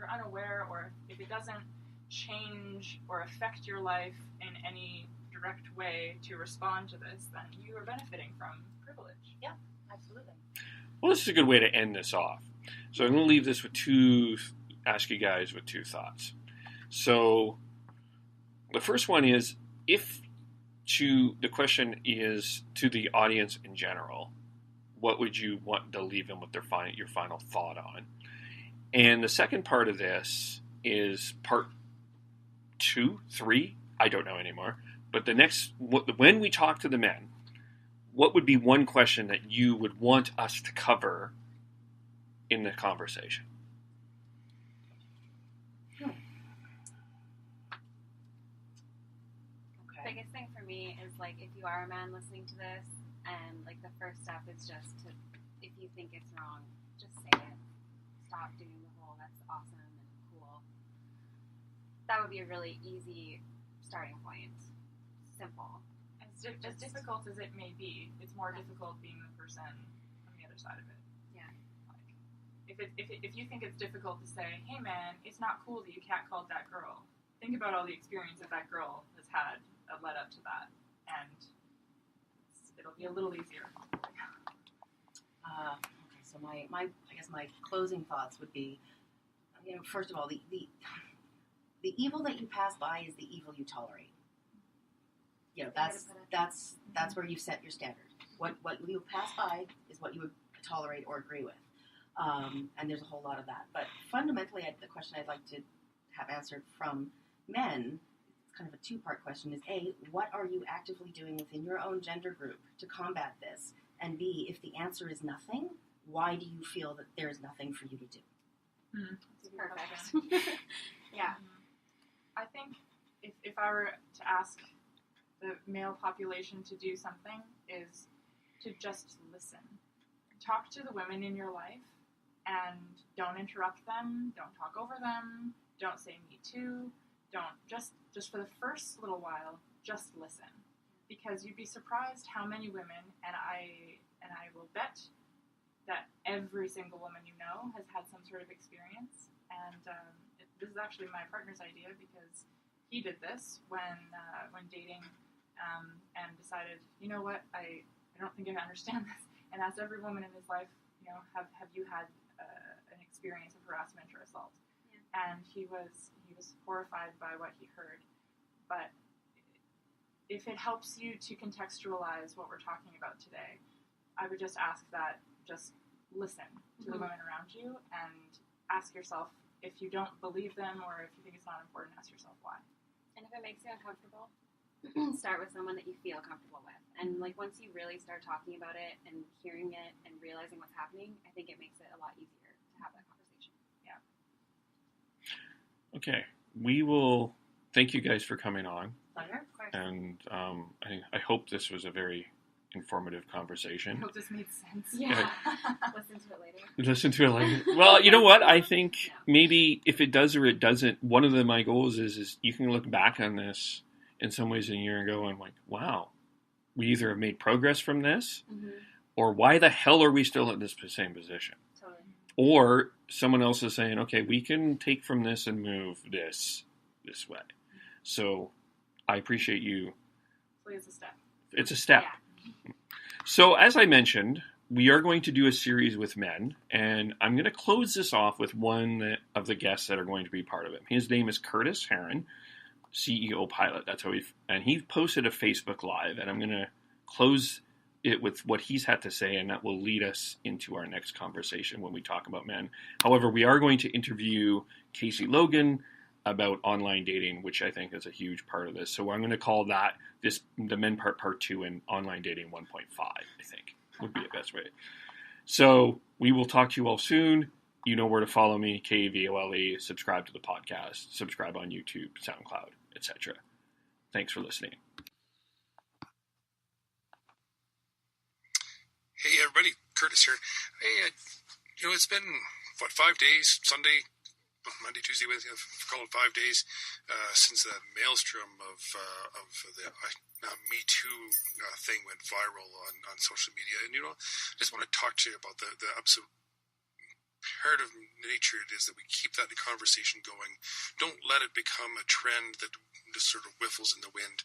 unaware, or if it doesn't change or affect your life in any direct way to respond to this, then you are benefiting from privilege. Yeah, absolutely. Well, this is a good way to end this off. So I'm going to leave this ask you guys with two thoughts. So the first one is, the question is to the audience in general, what would you want to leave them with your final thought on? And the second part of this is part 2, 3, I don't know anymore. But when we talk to the men, what would be one question that you would want us to cover in the conversation? Biggest thing for me is, like, if you are a man listening to this, and, like, the first step is just to, if you think it's wrong, just say it. Stop doing the whole, that's awesome and cool. That would be a really easy starting point. Simple. As difficult as it may be, it's more difficult being the person on the other side of it. Yeah. Like, if you think it's difficult to say, hey man, it's not cool that you catcalled that girl, think about all the experience that girl has had that led up to that, and it'll be a little easier. Okay, so I guess my closing thoughts would be, first of all, the evil that you pass by is the evil you tolerate. That's where you set your standard. What you pass by is what you would tolerate or agree with, and there's a whole lot of that. But fundamentally, the question I'd like to have answered from men, it's kind of a two-part question, is A, what are you actively doing within your own gender group to combat this? And B, if the answer is nothing, why do you feel that there is nothing for you to do? Perfect. Yeah. I think if I were to ask the male population to do something, is to just listen. Talk to the women in your life and don't interrupt them, don't talk over them, don't say me too, don't, just for the first little while, just listen. Because you'd be surprised how many women, and I will bet that every single woman you know has had some sort of experience, and this is actually my partner's idea because he did this when dating, and decided, you know what, I don't think I understand this, and asked every woman in his life, you know, have you had an experience of harassment or assault? Yeah. And he was horrified by what he heard. But if it helps you to contextualize what we're talking about today, I would just ask that just listen to the women around you and ask yourself, if you don't believe them or if you think it's not important, ask yourself why. And if it makes you uncomfortable, start with someone that you feel comfortable with. And like once you really start talking about it and hearing it and realizing what's happening, I think it makes it a lot easier to have that conversation. Yeah. Okay. We will thank you guys for coming on. Pleasure, of course. And I hope this was a very informative conversation. I hope this made sense. Yeah. Listen to it later. Listen to it later. Well, you know what? I think maybe if it does or it doesn't, one of my goals is you can look back on this in some ways in a year and go, I'm like, wow, we either have made progress from this, or why the hell are we still in this same position? Totally. Or someone else is saying, okay, we can take from this and move this way. So I appreciate you. So it's a step. It's a step. Yeah. So as I mentioned, we are going to do a series with men, and I'm going to close this off with one of the guests that are going to be part of it. His name is Curtis Heron, CEO Pilot. That's how he posted a Facebook Live, and I'm going to close it with what he's had to say, and that will lead us into our next conversation when we talk about men. However, we are going to interview Casey Logan about online dating, which I think is a huge part of this. So I'm going to call that the men part 2 and online dating 1.5, I think would be the best way. So we will talk to you all soon. You know where to follow me, KVOLE, subscribe to the podcast, subscribe on YouTube, SoundCloud, etc. Thanks for listening. Hey everybody, Curtis here. Hey, it's been, 5 days, Sunday, Monday, Tuesday, Wednesday, call it 5 days, since the maelstrom of the Me Too thing went viral on social media. And, I just want to talk to you about the absolute imperative nature it is that we keep that conversation going. Don't let it become a trend that just sort of whiffles in the wind.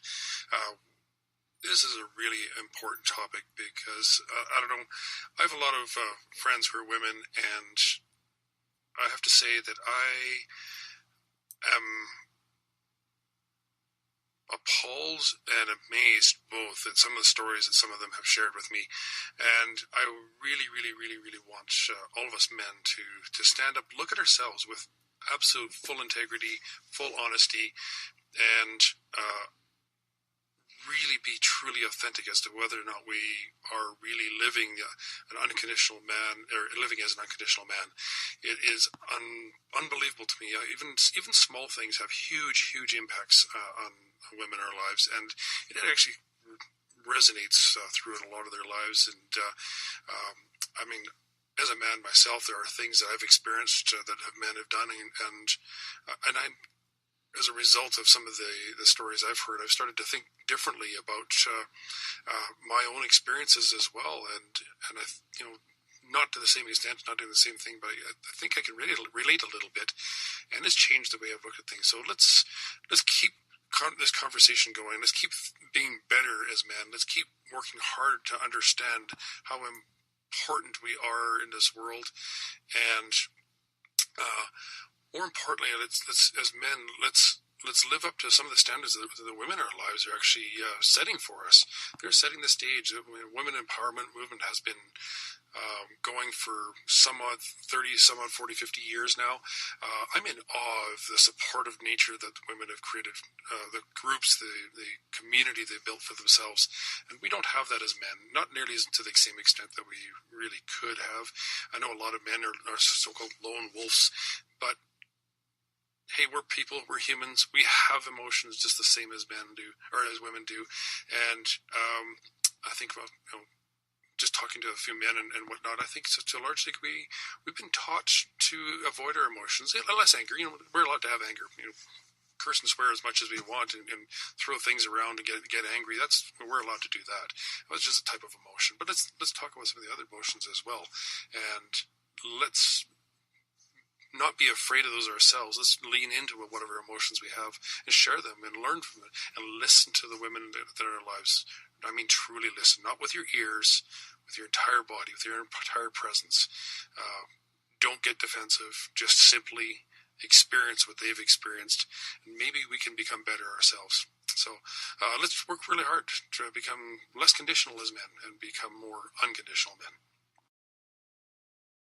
This is a really important topic because, I don't know, I have a lot of friends who are women, and I have to say that I am appalled and amazed both at some of the stories that some of them have shared with me. And I really, really, really, really want all of us men to stand up, look at ourselves with absolute full integrity, full honesty, and really be truly authentic as to whether or not we are really living an unconditional man, or living as an unconditional man. It is unbelievable to me. Even small things have huge impacts on women in our lives, and it actually resonates through a lot of their lives. And I mean, as a man myself, there are things that I've experienced that men have done, and I, as a result of some of the stories I've heard, I've started to think differently about my own experiences as well, and I, not to the same extent, not doing the same thing, but I think I can relate a little bit, and it's changed the way I've looked at things. So let's keep this conversation going. Let's keep being better as men. Let's keep working hard to understand how important we are in this world, and more importantly, let's as men, let's live up to some of the standards that the women in our lives are actually setting for us. They're setting the stage. I mean, women empowerment movement has been going for some odd 30, some odd 40, 50 years now. I'm in awe of the supportive nature that the women have created, the groups, the community they built for themselves. And we don't have that as men, not nearly to the same extent that we really could have. I know a lot of men are so-called lone wolves, but hey, we're people, we're humans, we have emotions just the same as men do, or as women do. And I think about, just talking to a few men and whatnot, I think to a large degree we've been taught to avoid our emotions, less anger. We're allowed to have anger, curse and swear as much as we want, and throw things around and get angry. We're allowed to do that. It's just a type of emotion. But let's talk about some of the other emotions as well, and let's not be afraid of those ourselves. Let's lean into whatever emotions we have and share them and learn from it and listen to the women that are in our lives. I mean, truly listen, not with your ears, with your entire body, with your entire presence. Don't get defensive. Just simply experience what they've experienced, and maybe we can become better ourselves. So let's work really hard to become less conditional as men and become more unconditional men.